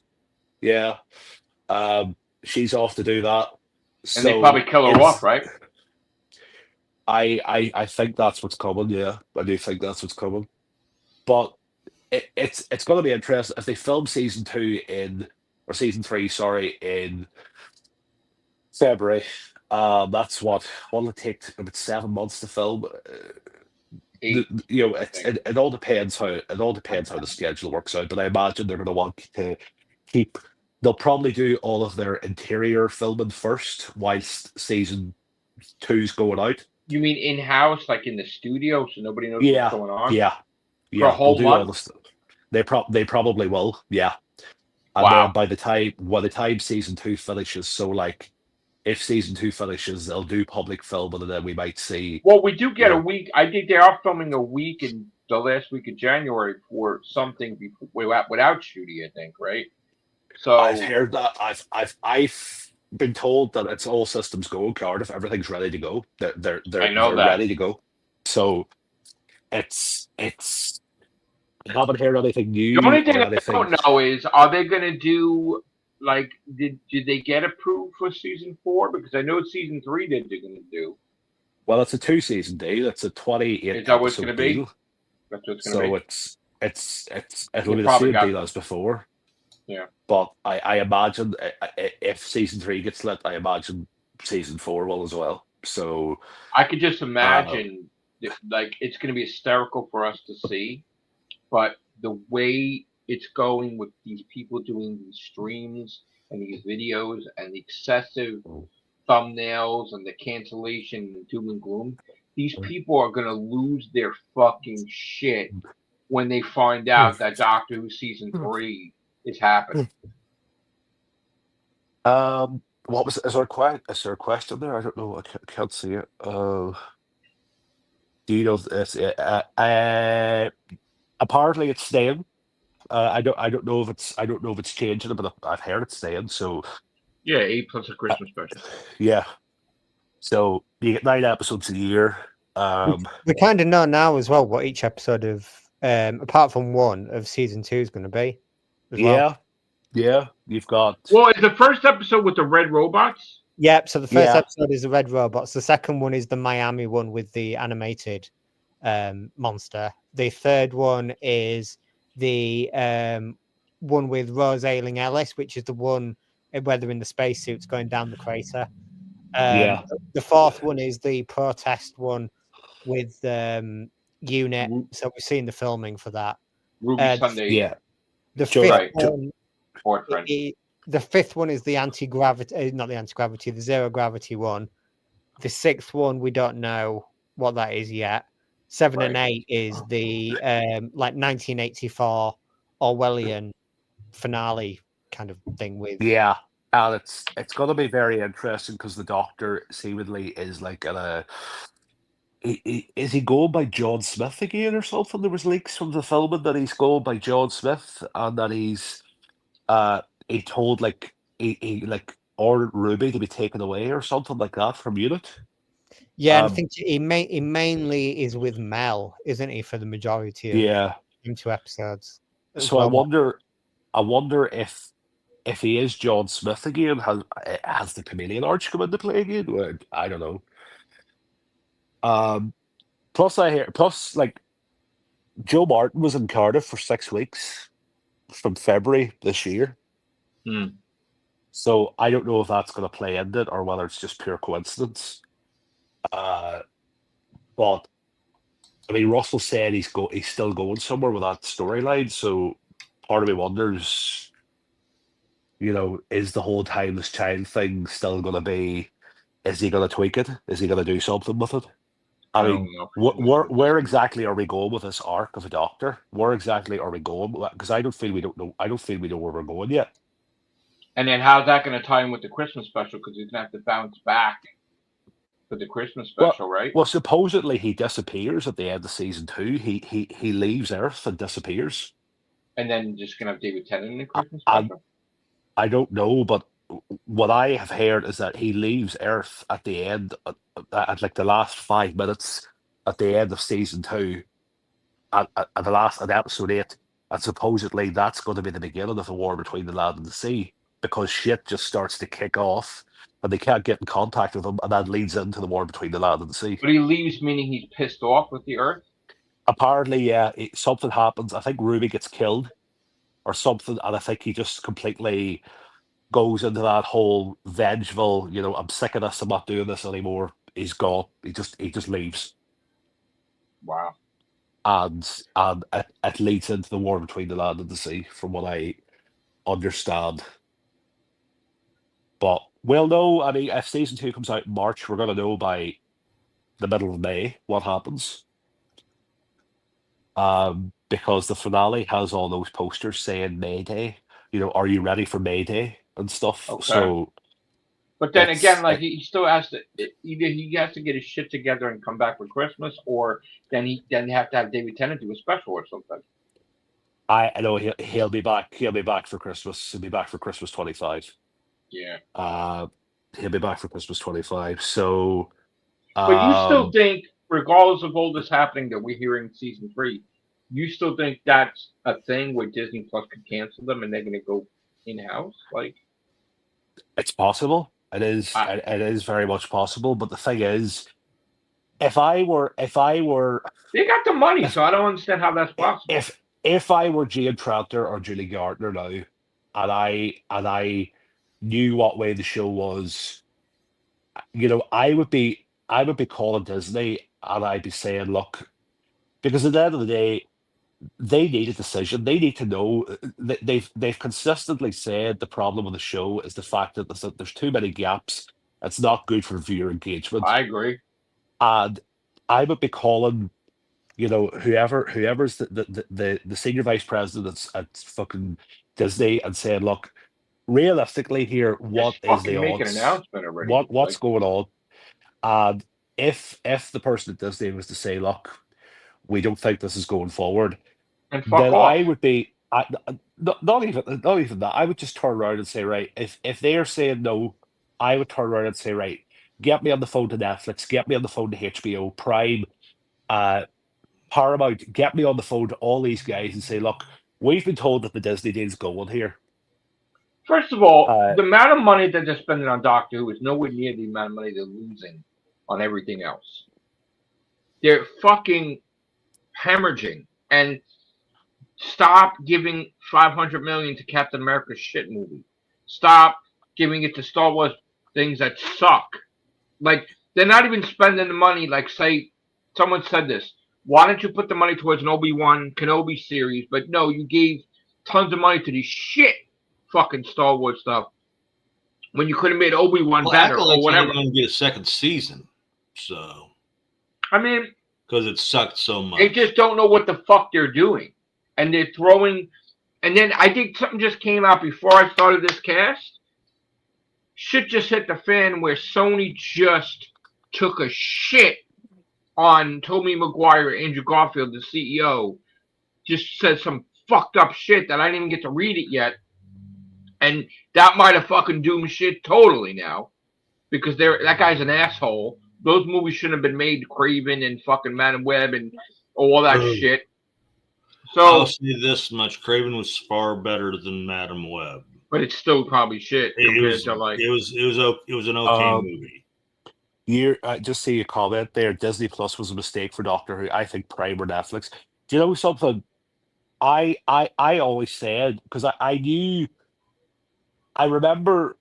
she? Yeah, she's off to do that. And they probably kill her off, right? I think that's what's coming. Yeah, I do think that's what's coming. But it's going to be interesting if they film season season 3, sorry, in February. That's what'll it take about 7 months to film. 8. It all depends how the schedule works out. But I imagine they're going to want to keep. They'll probably do all of their interior filming first, whilst season 2's going out. You mean in-house, like in the studio, so nobody knows Yeah, what's going on? yeah, For a whole they'll do all month? the stuff. They probably will. Yeah, and Wow. then by the time season 2 finishes, so like if season 2 finishes, they'll do public filming, and then we might see. Well, we do get Yeah. a week. I think they are filming a week in the last week of January for something without shooting, I think, right? So I've heard that. I've been told that it's all systems go. Cardiff, everything's ready to go. They're I know that. ready to go. So it's. I haven't heard anything new. the only thing or I anything. don't know is, are they going to do, like, did they get approved for season 4? Because I know season 3 they're going to do. Well, it's a 2-season deal. It's a 28 Is that what it's episode going to be? deal. That's what it's going to So be. it'll be the probably same got- deal as before. Yeah. But I imagine if season 3 gets lit, I imagine season 4 will as well. So I could just imagine, like, it's going to be hysterical for us to see, but the way it's going with these people doing these streams and these videos and the excessive thumbnails and the cancellation and doom and gloom, these people are going to lose their fucking shit when they find out that Doctor Who season 3 is happening. what was it? Is there a question there? I don't know. I can't see it. Do you know this? Apparently it's staying. I don't know if it's changing, but I've heard it's staying. So Yeah, 8 plus a Christmas special. yeah. So you get 9 episodes a year. We kind of know now as well what each episode of, apart from one, of season 2 is going to be. as well. Yeah. You've got. Well, is the first episode with the red robots? Yep. So the first Yeah. episode is the Red Robots. The second one is the Miami one with the animated monster. The third one is the one with Rose Ailing Ellis, which is the one where they're in the spacesuits going down the crater. Yeah. The fourth one is the protest one with Unit. So we've seen the filming for that. Ruby Sunday. Yeah. The Joe, fifth right. one. Boyfriend. The fifth one is the anti-gravity, not the anti-gravity, the zero gravity one. The sixth one, we don't know what that is yet. 7 and 8 is the like 1984 Orwellian finale kind of thing with. Yeah. And it's going to be very interesting because the Doctor seemingly is like is he going by John Smith again or something? There was leaks from the filming that he's going by John Smith and that he told like he like ordered Ruby to be taken away or something like that from Unit. Yeah, and I think he mainly is with Mel, isn't he, for the majority of into episodes. So I wonder if he is John Smith again, has the Chameleon Arch come into play again? Well, I don't know. Plus like Joe Martin was in Cardiff for 6 weeks from February this year. So I don't know if that's going to play into it or whether it's just pure coincidence. But I mean, Russell said he's still going somewhere with that storyline. So part of me wonders, is the whole timeless child thing still going to be? Is he going to tweak it? Is he going to do something with it? I I don't mean, know. where exactly are we going with this arc of a Doctor? Where exactly are we going? Because I don't feel we don't know. I don't feel we know where we're going yet. And then how's that going to tie in with the Christmas special? Because he's going to have to bounce back for the Christmas special, right? Well, supposedly he disappears at the end of season 2. He leaves Earth and disappears. And then just going to have David Tennant in the Christmas And special? I don't know, but what I have heard is that he leaves Earth at the end, at like the last 5 minutes at the end of season 2, at episode 8, and supposedly that's going to be the beginning of the war between the land and the sea, because shit just starts to kick off and they can't get in contact with him, and that leads into the war between the land and the sea. But he leaves, meaning he's pissed off with the Earth? Apparently, yeah, something happens. I think Ruby gets killed or something, and I think he just completely goes into that whole vengeful, I'm sick of this, I'm not doing this anymore. He's gone. He just leaves. Wow. And it leads into the war between the land and the sea, from what I understand. But we'll know. I mean, if season 2 comes out in March, we're gonna know by the middle of May what happens. Because the finale has all those posters saying May Day. Are you ready for May Day and stuff? Okay. So, but then again, like he still has to either he has to get his shit together and come back for Christmas, or then he have to have David Tennant do a special or something. I know he'll be back. He'll be back for Christmas. He'll be back for Christmas 25. Yeah. He'll be back for Christmas 25. So, but you still think, regardless of all this happening that we're hearing in season 3, you still think that's a thing where Disney Plus could cancel them and they're going to go in-house? Like, it's possible. It is. It is very much possible. But the thing is, if I were, they got the money, so I don't understand how that's possible. If I were Jane Tranter or Julie Gardner now, and I knew what way the show was, I would be calling Disney and I'd be saying, look, because at the end of the day, they need a decision. They need to know. They've consistently said the problem with the show is the fact that there's too many gaps. It's not good for viewer engagement. I agree. And I would be calling, whoever's the senior vice president at fucking Disney and saying, look, realistically here, what is the make odds? An announcement already. What's going on? And if the person at Disney was to say, look, we don't think this is going forward, and then off. I would be not even that. I would just turn around and say, right, if they are saying no, I would turn around and say, right, get me on the phone to Netflix, get me on the phone to HBO, Prime, Paramount, get me on the phone to all these guys and say, look, we've been told that the Disney deal's going here. First of all, the amount of money that they're spending on Doctor Who is nowhere near the amount of money they're losing on everything else. They're fucking hemorrhaging. And stop giving $500 million to Captain America's shit movie. Stop giving it to Star Wars things that suck. Like, they're not even spending the money. Like, say, someone said this. Why don't you put the money towards an Obi-Wan Kenobi series? But no, you gave tons of money to this shit fucking Star Wars stuff when you could have made Obi-Wan better or whatever. They're going to get a second season. So, I mean, because it sucked so much. They just don't know what the fuck they're doing. And they're throwing. And then I think something just came out before I started this cast. Shit just hit the fan where Sony just took a shit on Tobey Maguire, Andrew Garfield, the CEO. Just said some fucked up shit that I didn't even get to read it yet. And that might have fucking doomed shit totally now. Because that guy's an asshole. Those movies shouldn't have been made. Craven and fucking Madam Web and all that shit. So I'll say this much: Craven was far better than Madam Web, but it's still probably shit compared to like. It was an okay movie. I just see a comment there. Disney Plus was a mistake for Doctor Who. I think Prime or Netflix. Do you know something? I always said, because I knew. I remember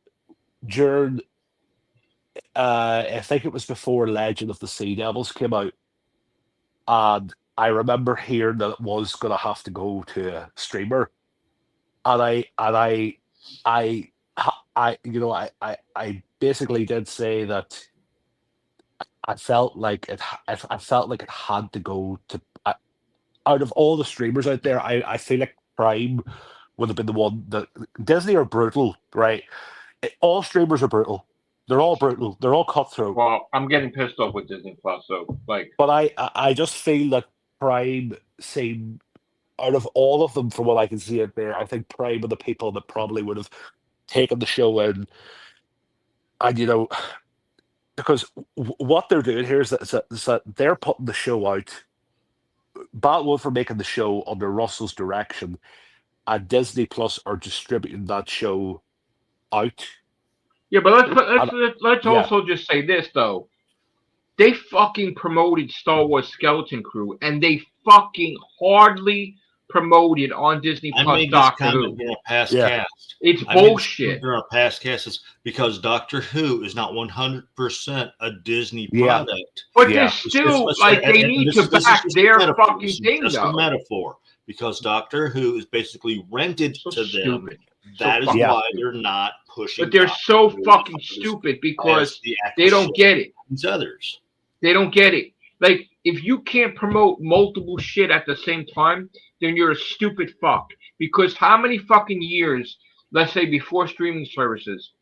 during, I think it was before Legend of the Sea Devils came out, and I remember hearing that it was going to have to go to a streamer, and I basically did say that I felt like I felt like it had to go to. Out of all the streamers out there, I feel like Prime would have been the one that Disney are brutal, right? All streamers are brutal. They're all brutal. They're all cutthroat. Well, I'm getting pissed off with Disney Plus, so like. But I just feel that Prime seem out of all of them, from what I can see out there, I think Prime are the people that probably would have taken the show in, and because what they're doing here is that they're putting the show out. Batwood for making the show under Russell's direction, and Disney Plus are distributing that show out. Yeah, but let's also just say this though. They fucking promoted Star Wars Skeleton Crew, and they fucking hardly promoted on Disney I Plus made this Doctor comment Who. during a past Yeah. cast. It's I made this bullshit. comment during a past cast is because Doctor Who is not 100% a Disney Yeah. product. But Yeah. they're still like they need to this back is their metaphor. fucking This is thing just though. a metaphor because Doctor Who is basically rented So to them. stupid. That is fucking why stupid. they're not pushing. But they're Doctor so Who fucking as stupid because the they don't get it. These others. They don't get it. Like, if you can't promote multiple shit at the same time, then you're a stupid fuck. Because how many fucking years, let's say before streaming services,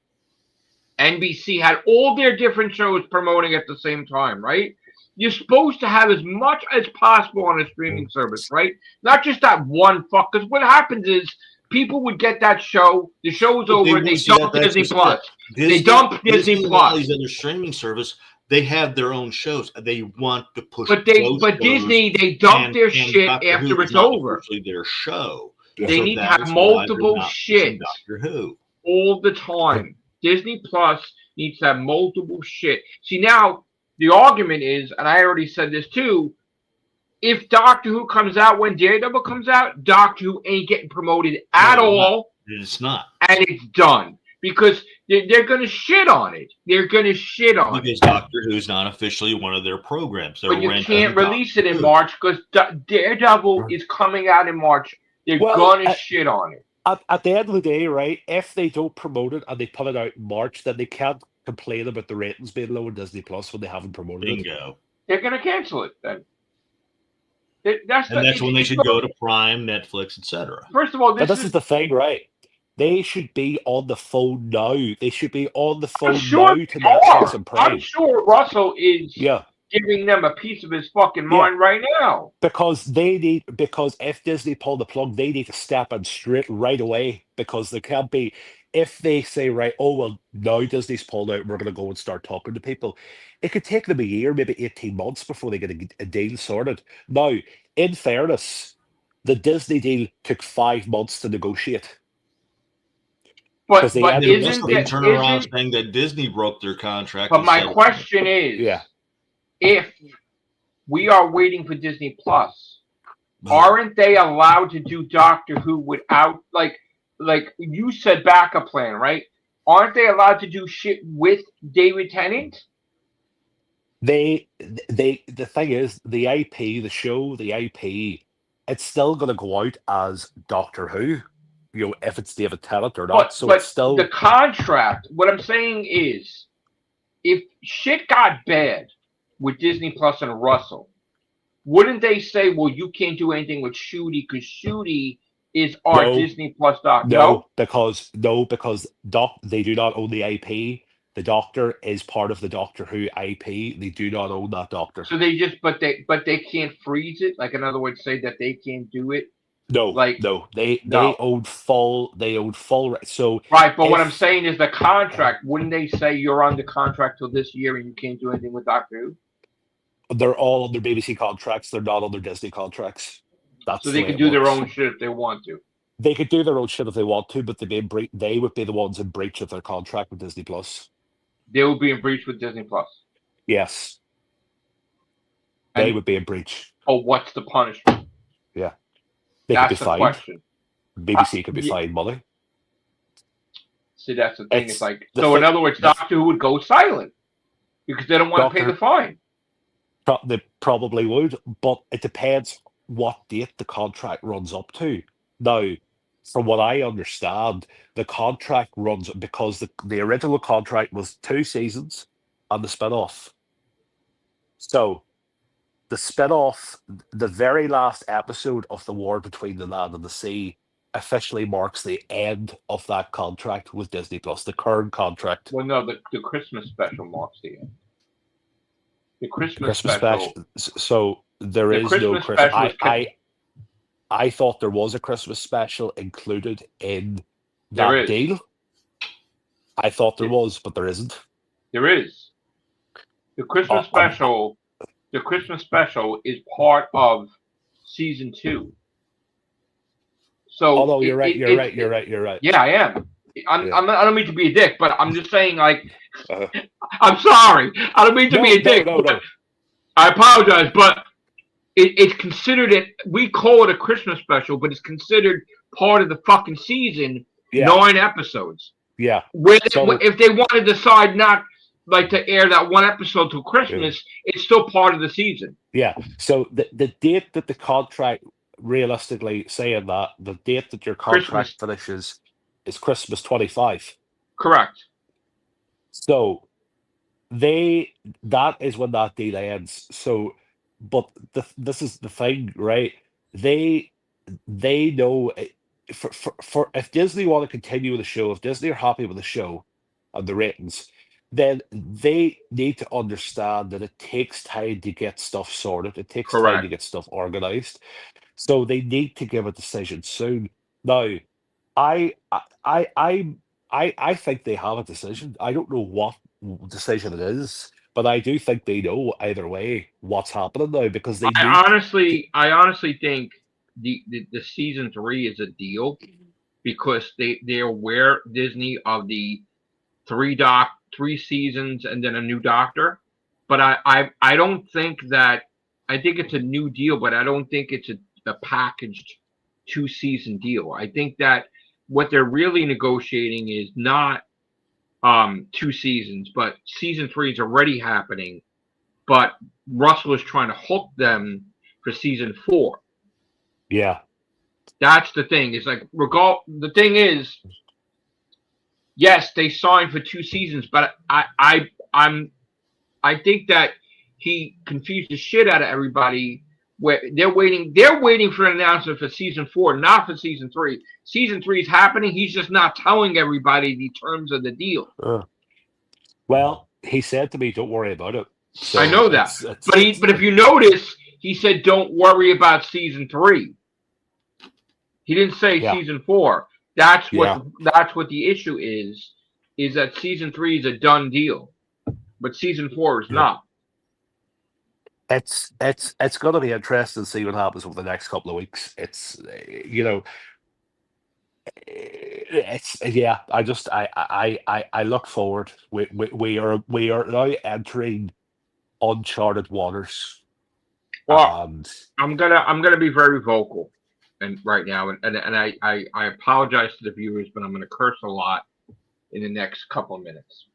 NBC had all their different shows promoting at the same time, right? You're supposed to have as much as possible on a streaming service, right? Not just that one fuck. Because what happens is people would get that show, the show's over, they dump Disney Plus. They dump Disney Plus. These other streaming service, they have their own shows. They want to push. But Disney, they dump their shit Doctor after Who it's is not over. usually their show. They So need to that have is why they're multiple not shit pushing Doctor Who. all the time. Disney Plus needs to have multiple shit. See, now the argument is, and I already said this too, if Doctor Who comes out when Daredevil comes out, Doctor Who ain't getting promoted at all. It's not. And it's done. Because they're going to shit on it. They're going to shit on it. Because Doctor Who's not officially one of their programs. But you can't release it in March because Daredevil is coming out in March. They're going to shit on it. At the end of the day, right, if they don't promote it and they put it out in March, then they can't complain about the ratings being low on Disney Plus when they haven't promoted it. They're going to cancel it then. That's when they should go to Prime, Netflix, etc. First of all, this is the thing, right? They should be on the phone now. They should be on the phone now to Netflix and Prime. I'm sure Russell is giving them a piece of his fucking mind right now. Because if Disney pull the plug, they need to step in right away. Because there can't be, if they say, right, oh, well, now Disney's pulled out, we're going to go and start talking to people. It could take them a year, maybe 18 months before they get a deal sorted. Now, in fairness, the Disney deal took 5 months to negotiate. But isn't turn around saying that Disney broke their contract? But my question is, if we are waiting for Disney Plus, aren't they allowed to do Doctor Who without, like you said, backup plan, right? Aren't they allowed to do shit with David Tennant? The thing is, the IP, the show, the IP, it's still going to go out as Doctor Who. If it's David Tennant or not. But it's still the contract. What I'm saying is, if shit got bad with Disney Plus and Russell, wouldn't they say, "Well, you can't do anything with Shooty because Shooty is our Disney Plus Doctor"? No, because they do not own the IP. The Doctor is part of the Doctor Who IP. They do not own that Doctor. So they can't freeze it. Like, in other words, say that they can't do it. No, they own full. So right, but what I'm saying is the contract. Wouldn't they say you're on the contract till this year and you can't do anything with Doctor Who? They're all under BBC contracts. They're not under Disney contracts. So they can do their own shit if they want to. They could do their own shit if they want to, but they would be the ones in breach of their contract with Disney Plus. They would be in breach with Disney Plus. Yes, they would be in breach. Oh, what's the punishment? Yeah. They could be fined. BBC could be fined money. See, that's the thing. It's It's like, the so in thing. other words, Doctor Who would go silent because they don't want to pay the fine. They probably would, but it depends what date the contract runs up to. Now, from what I understand, the contract runs because the original contract was 2 seasons and the spin-off. So the spin-off, the very last episode of The War Between the Land and the Sea, officially marks the end of that contract with Disney Plus, the current contract. Well, no, the Christmas special marks the end. The Christmas Christmas special. So there The is no Christmas Christmas. special is I thought there was a Christmas special included in There that is. deal. I thought there was, but there isn't. There is. The Christmas special. The Christmas special is part of season 2. So. Oh no, you're right. You're right. Yeah, I am. I don't mean to be a dick, but I'm just saying, like, Uh, I'm sorry. I don't mean to be a dick. No. I apologize, but it's considered we call it a Christmas special, but it's considered part of the fucking season. Yeah. 9 episodes. Yeah. If they want to decide not like to air that one episode till Christmas, it's still part of the season. Yeah. So the date that the contract, realistically saying that, the date that your contract finishes is Christmas 25. Correct. So that is when that deal ends. So, but this is the thing, right? They know for if Disney want to continue with the show, if Disney are happy with the show and the ratings, then they need to understand that it takes time to get stuff sorted. It takes time to get stuff organized. So they need to give a decision soon. Now, I think they have a decision. I don't know what decision it is, but I do think they know either way what's happening now because they. I honestly think the season 3 is a deal because they're aware, Disney, of the 3 seasons and then a new Doctor. But I don't think that. I think it's a new deal, but I don't think it's a packaged 2-season deal. I think that what they're really negotiating is not 2 seasons, but season 3 is already happening. But Russell is trying to hook them for season 4. Yeah, that's the thing. It's like the thing is, yes, they signed for 2 seasons, but I think that he confused the shit out of everybody. Where they're waiting for an announcement for season 4, not for season 3. Season 3 is happening. He's just not telling everybody the terms of the deal. Well, he said to me, "Don't worry about it." So I know that, but if you notice, he said, "Don't worry about season 3." He didn't say season 4. That's what the issue is that season 3 is a done deal, but season 4 is not. It's going to be interesting to see what happens over the next couple of weeks. It's I look forward. We are now entering uncharted waters. Well, I'm gonna be very vocal and right now, and I apologize to the viewers, but I'm gonna curse a lot in the next couple of minutes.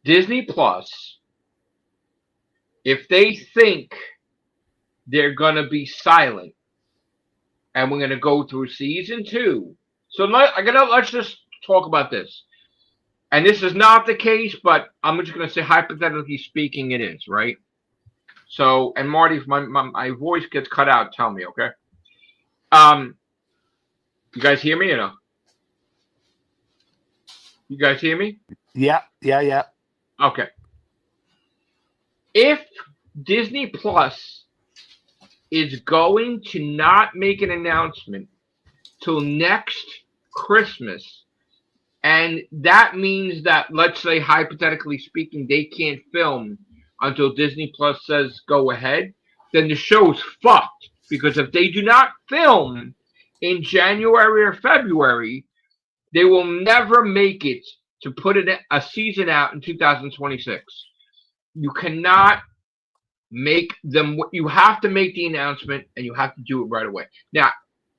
Disney Plus, if they think they're gonna be silent and we're gonna go through season 2, so let's just talk about this. And this is not the case, but I'm just gonna say hypothetically speaking, it is, right? So, and Marty, if my voice gets cut out, tell me, okay? You guys hear me or no? You guys hear me? Yeah. Okay. If Disney Plus is going to not make an announcement till next Christmas, and that means that, let's say, hypothetically speaking, they can't film until Disney Plus says go ahead, then the show's fucked. Because if they do not film in January or February, they will never make it to put a season out in 2026. You cannot make them. You have to make the announcement, and you have to do it right away. Now,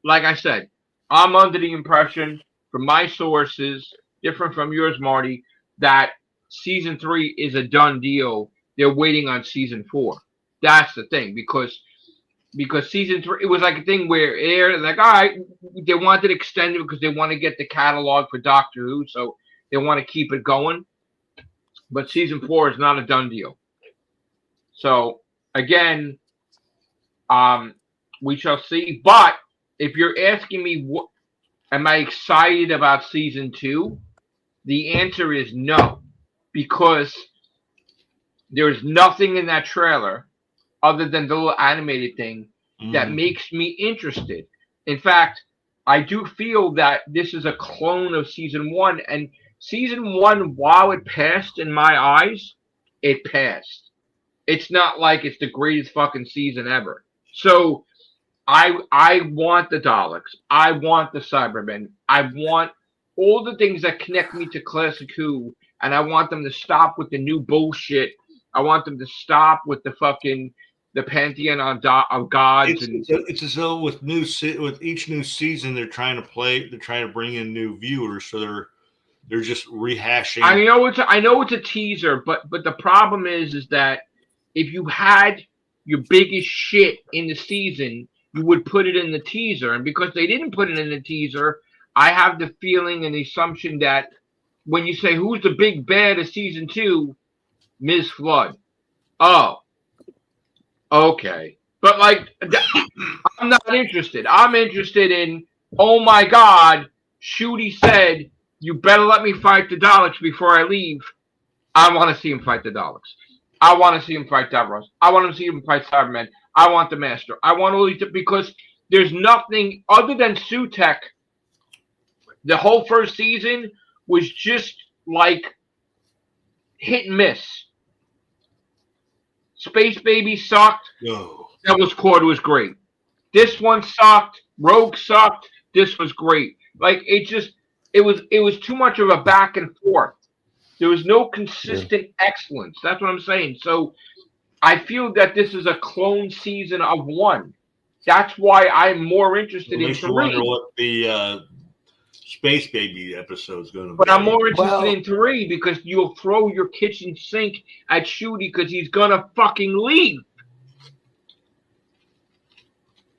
like I said, I'm under the impression from my sources different from yours, Marty, that season 3 is a done deal. They're waiting on season 4. That's the thing, because season 3, it was like a thing where they're like, all right, they wanted to extend it because they want to get the catalog for Doctor Who, so they want to keep it going. But season 4 is not a done deal. So again, we shall see. But if you're asking me, what am I excited about season 2? The answer is no, because there's nothing in that trailer other than the little animated thing that makes me interested. In fact, I do feel that this is a clone of season 1, and season 1, while it passed in my eyes, it passed. It's not like it's the greatest fucking season ever. So I want the Daleks. I want the Cybermen. I want all the things that connect me to Classic Who, and I want them to stop with the new bullshit. I want them to stop with the pantheon of gods. It's as though with each new season they're trying to bring in new viewers, so they're just rehashing. I know it's a teaser, but the problem is that if you had your biggest shit in the season, you would put it in the teaser, and because they didn't put it in the teaser, I have the feeling and the assumption that when you say who's the big bad of season 2, Ms. Flood. Oh, okay. But I'm not interested. I'm interested in, oh my God, Shooty said, you better let me fight the Daleks before I leave. I want to see him fight the Daleks. I want to see him fight Davros. I want to see him fight Cybermen. I want the Master. I want all these, because there's nothing other than Sutek. The whole first season was just like hit and miss. Space Baby sucked. No. Devil's Cord was great. This one sucked. Rogue sucked. This was great. Like it was too much of a back and forth. There was no consistent excellence. That's what I'm saying. So I feel that this is a clone season of 1. That's why I'm more interested in 3. I wonder what the Space Baby episode is going to be. But I'm more interested in 3 because you'll throw your kitchen sink at Shooty because he's gonna fucking leave.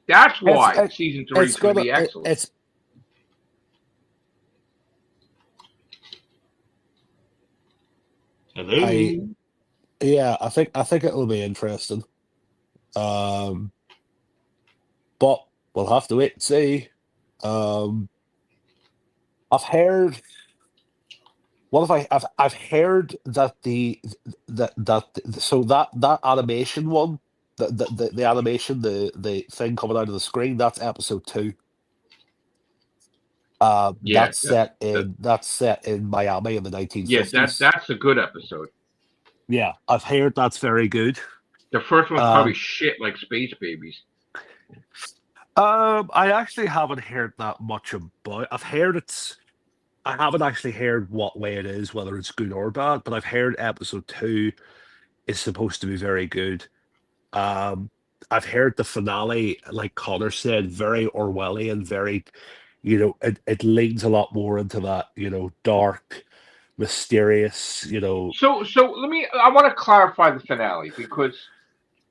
That's why season 3 is going to be excellent. I think it'll be interesting. But we'll have to wait and see. I've heard. What have I've heard that that animation one, the animation, the thing coming out of the screen, that's episode 2. That's set in Miami in the 1950s. Yes, that's a good episode. Yeah, I've heard that's very good. The first one's probably shit like Space Babies. I actually haven't heard that much about. I haven't actually heard what way it is, whether it's good or bad, but I've heard episode 2 is supposed to be very good. I've heard the finale, like Connor said, very Orwellian, very, it leans a lot more into that, dark, mysterious, So I want to clarify the finale, because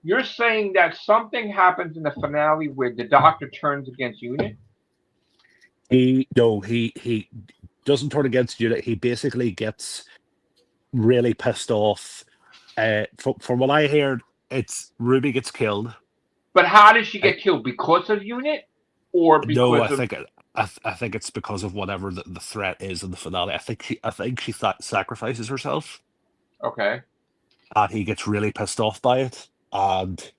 you're saying that something happens in the finale where the Doctor turns against Unit? He doesn't turn against Unit. He basically gets really pissed off. From what I heard, it's Ruby gets killed. But how did she get killed? Because of Unit, or because no? I think it's because of whatever the threat is in the finale. I think she sacrifices herself. Okay. And he gets really pissed off by it. And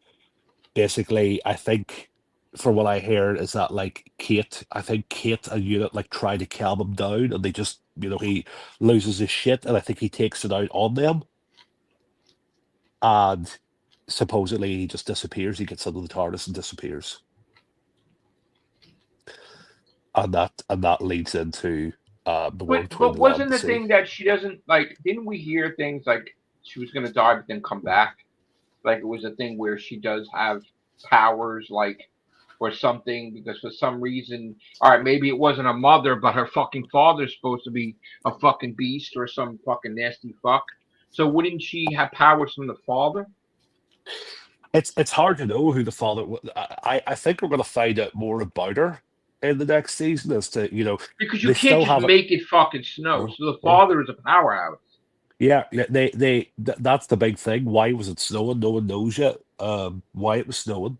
basically, I think, from what I heard, is that Kate and Unit try to calm him down, and they just, he loses his shit, and I think he takes it out on them. And supposedly he just disappears. He gets into the TARDIS and disappears. And that leads into the world. But wasn't the thing that she doesn't didn't we hear things like she was gonna die but then come back? Like it was a thing where she does have powers or something because for some reason, all right, maybe it wasn't a mother, but her fucking father's supposed to be a fucking beast or some fucking nasty fuck. So wouldn't she have powers from the father? It's hard to know who the father was. I think we're going to find out more about her in the next season as to, Because you they can't still just haven't. make it fucking snow. So the Yeah. father is a powerhouse. Yeah, that's the big thing. Why was it snowing? No one knows yet. Why it was snowing.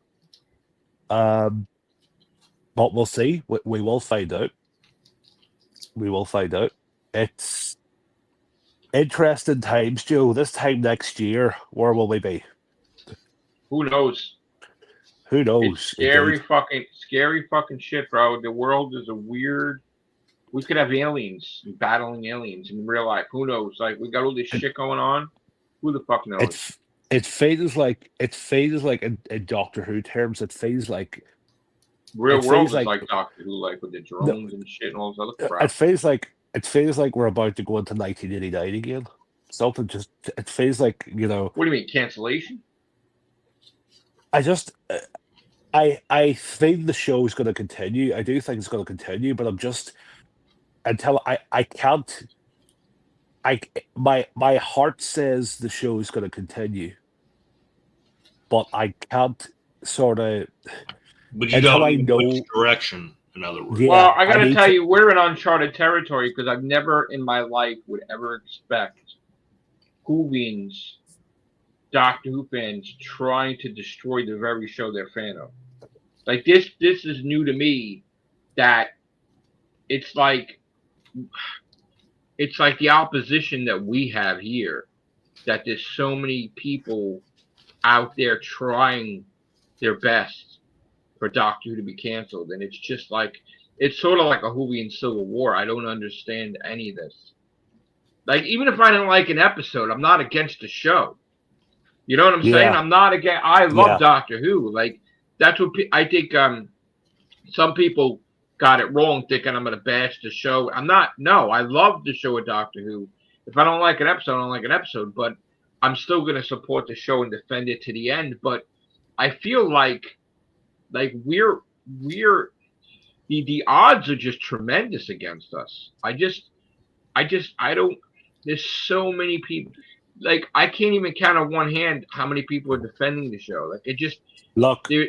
Um, but we'll see. We will find out. We will find out. It's interesting times, Joe. This time next year, where will we be? Who knows? Who It's knows? scary Indeed. scary fucking shit, bro. The world is a weird. We could have aliens battling aliens in real life. Who knows? Like we got all this It, shit going on. Who the fuck knows? it feels like in Doctor Who terms, it feels like Real it feels world is like like Doctor Who, like with the no, drones and shit and all this other it crap. feels like we're about to go into 1989 again. Something just it feels like What do you mean cancellation? I just I think the show is going to continue. I do think it's going to continue, but I'm just until I can't. My heart says the show is going to continue, but I can't sort of But you until don't I know which know. direction, in other words. Well, Yeah, I I gotta need tell to. you, we're in uncharted territory because I've never in my life would ever expect Whovians, Doctor Who fans trying to destroy the very show they're fan of. Like this is new to me. That it's like the opposition that we have here. That there's so many people out there trying their best for Doctor Who to be canceled, and it's just like it's sort of like a Whovian Civil War. I don't understand any of this. Like even if I didn't like an episode, I'm not against the show. You know what I'm saying? Yeah, I'm not against. I love yeah, Doctor Who. Like that's what I think. Some people got it wrong, thinking I'm going to bash the show. I'm not. No, I love the show of Doctor Who. If I don't like an episode, I don't like an episode. But I'm still going to support the show and defend it to the end. But I feel like we're the odds are just tremendous against us. I don't. There's so many people. Like I can't even count on one hand how many people are defending the show. Like it just look, there.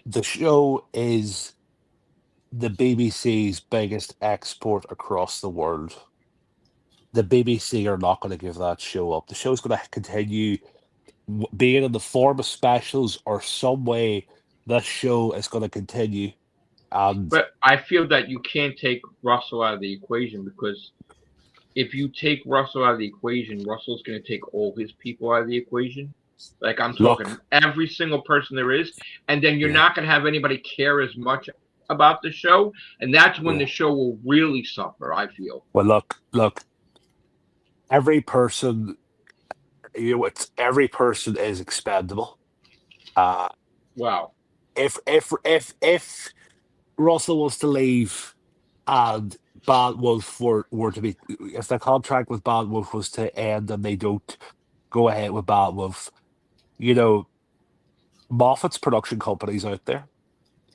the show is the BBC's biggest export across the world. The BBC are not going to give that show up. The show's going to continue being in the form of specials or some way. This show is going to continue, and But I feel that you can't take Russell out of the equation because if you take Russell out of the equation, Russell's going to take all his people out of the equation. Like I'm talking look, every single person there is, and then you're yeah, not going to have anybody care as much about the show, and that's when yeah. the show will really suffer. I feel. Well, look. Every person, every person is expendable. Uh, Wow. if Russell was to leave and Bad Wolf were to be, if the contract with Bad Wolf was to end and they don't go ahead with Bad Wolf, you know, Moffat's production company's out there.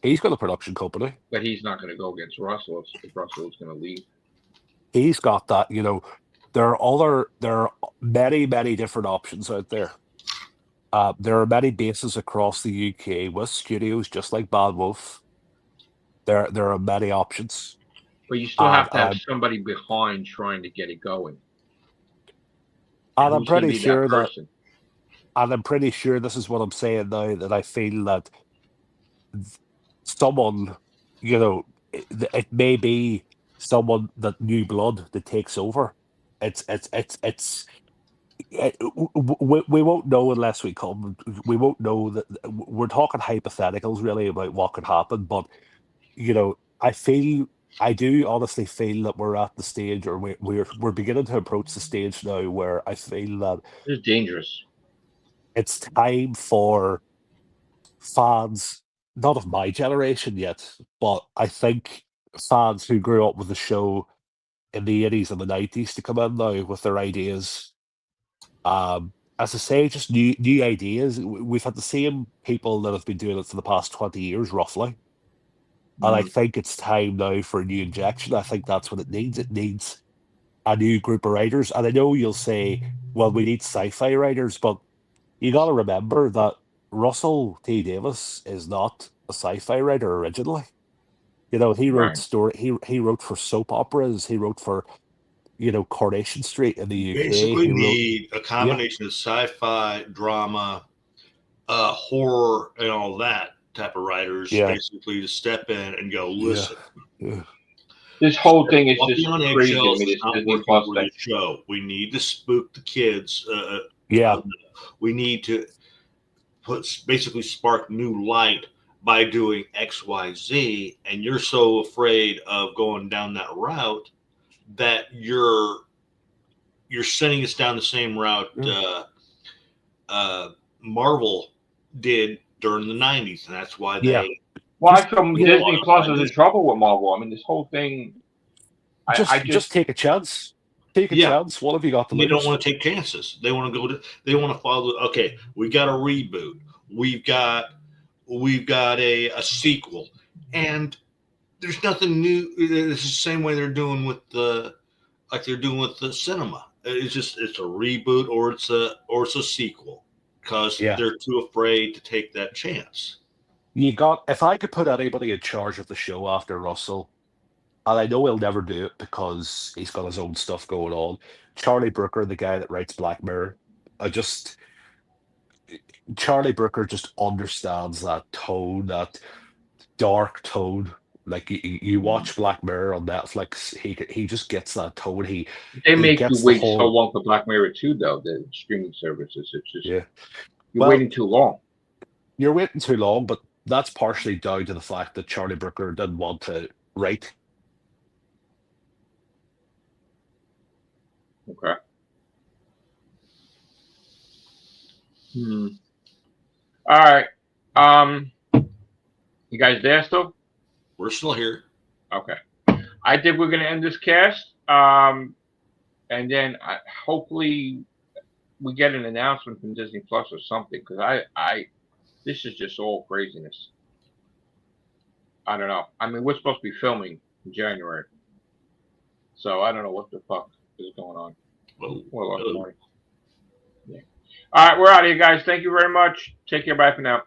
He's got a production company. But he's not going to go against Russell if Russell is going to leave. He's got that. There are many different options out there. There are many bases across the UK with studios just like Bad Wolf. There are many options. But you still have to have And somebody behind trying to get it going. I'm Who's going to pretty be sure that person? and I'm pretty sure this is what I'm saying now, that I feel that someone, it may be someone that new blood that takes over. We won't know unless we come. We won't know that we're talking hypotheticals really about what could happen. But I do honestly feel that we're at the stage, or we're beginning to approach the stage now where I feel that It's dangerous. it's time for fans, not of my generation yet, but I think fans who grew up with the show in the 80s and the 90s to come in now with their ideas. I as I say, just new ideas. We've had the same people that have been doing it for the past 20 years, roughly. And I think it's time now for a new injection. I think that's what it needs. It needs a new group of writers. And I know you'll say, well, we need sci-fi writers, but you got to remember that Russell T Davis is not a sci-fi writer originally. You know, he wrote Right. story. He wrote for soap operas. He wrote for, Coronation Street in the UK. Basically, He wrote, need a combination of sci-fi, drama, horror, and all that type of writers, yeah, basically to step in and go, yeah, listen. yeah. This whole thing is Walking just on crazy to eggshells me. is This not Disney working Plus for thing. the show. We need to spook the kids. Yeah. We need to basically spark new light by doing X, Y, Z, and you're so afraid of going down that route that you're sending us down the same route Marvel did during the 90s, and that's why Yeah. they. Why Just- some you know- Disney Plus is in trouble with Marvel? I mean, this whole thing. Just take a chance. Take a Yeah. chance. What have you got to They lose? don't want to take chances. They want to go to. They want to follow. Okay, we got a reboot. We've got a sequel, and there's nothing new. It's the same way they're doing with the cinema. It's a reboot or it's a sequel because Yeah. they're too afraid to take that chance. If I could put anybody in charge of the show after Russell, and I know he'll never do it because he's got his own stuff going on. Charlie Brooker, the guy that writes Black Mirror, Charlie Brooker just understands that tone, that dark tone. Like you watch Black Mirror on Netflix, he just gets that tone. They he make you gets the wait so whole long for Black Mirror 2, though. The streaming services. It's just yeah. you're Well, waiting too long. You're waiting too long, but that's partially down to the fact that Charlie Brooker didn't want to write. Okay. All right. You guys there still? We're still here. Okay. I think we're gonna end this cast. And then hopefully we get an announcement from Disney Plus or something, because this is just all craziness. I don't know. I mean, we're supposed to be filming in January, so I don't know what the fuck is going on. Well, Yeah. All right, we're out of here, guys. Thank you very much. Take care. Bye for now.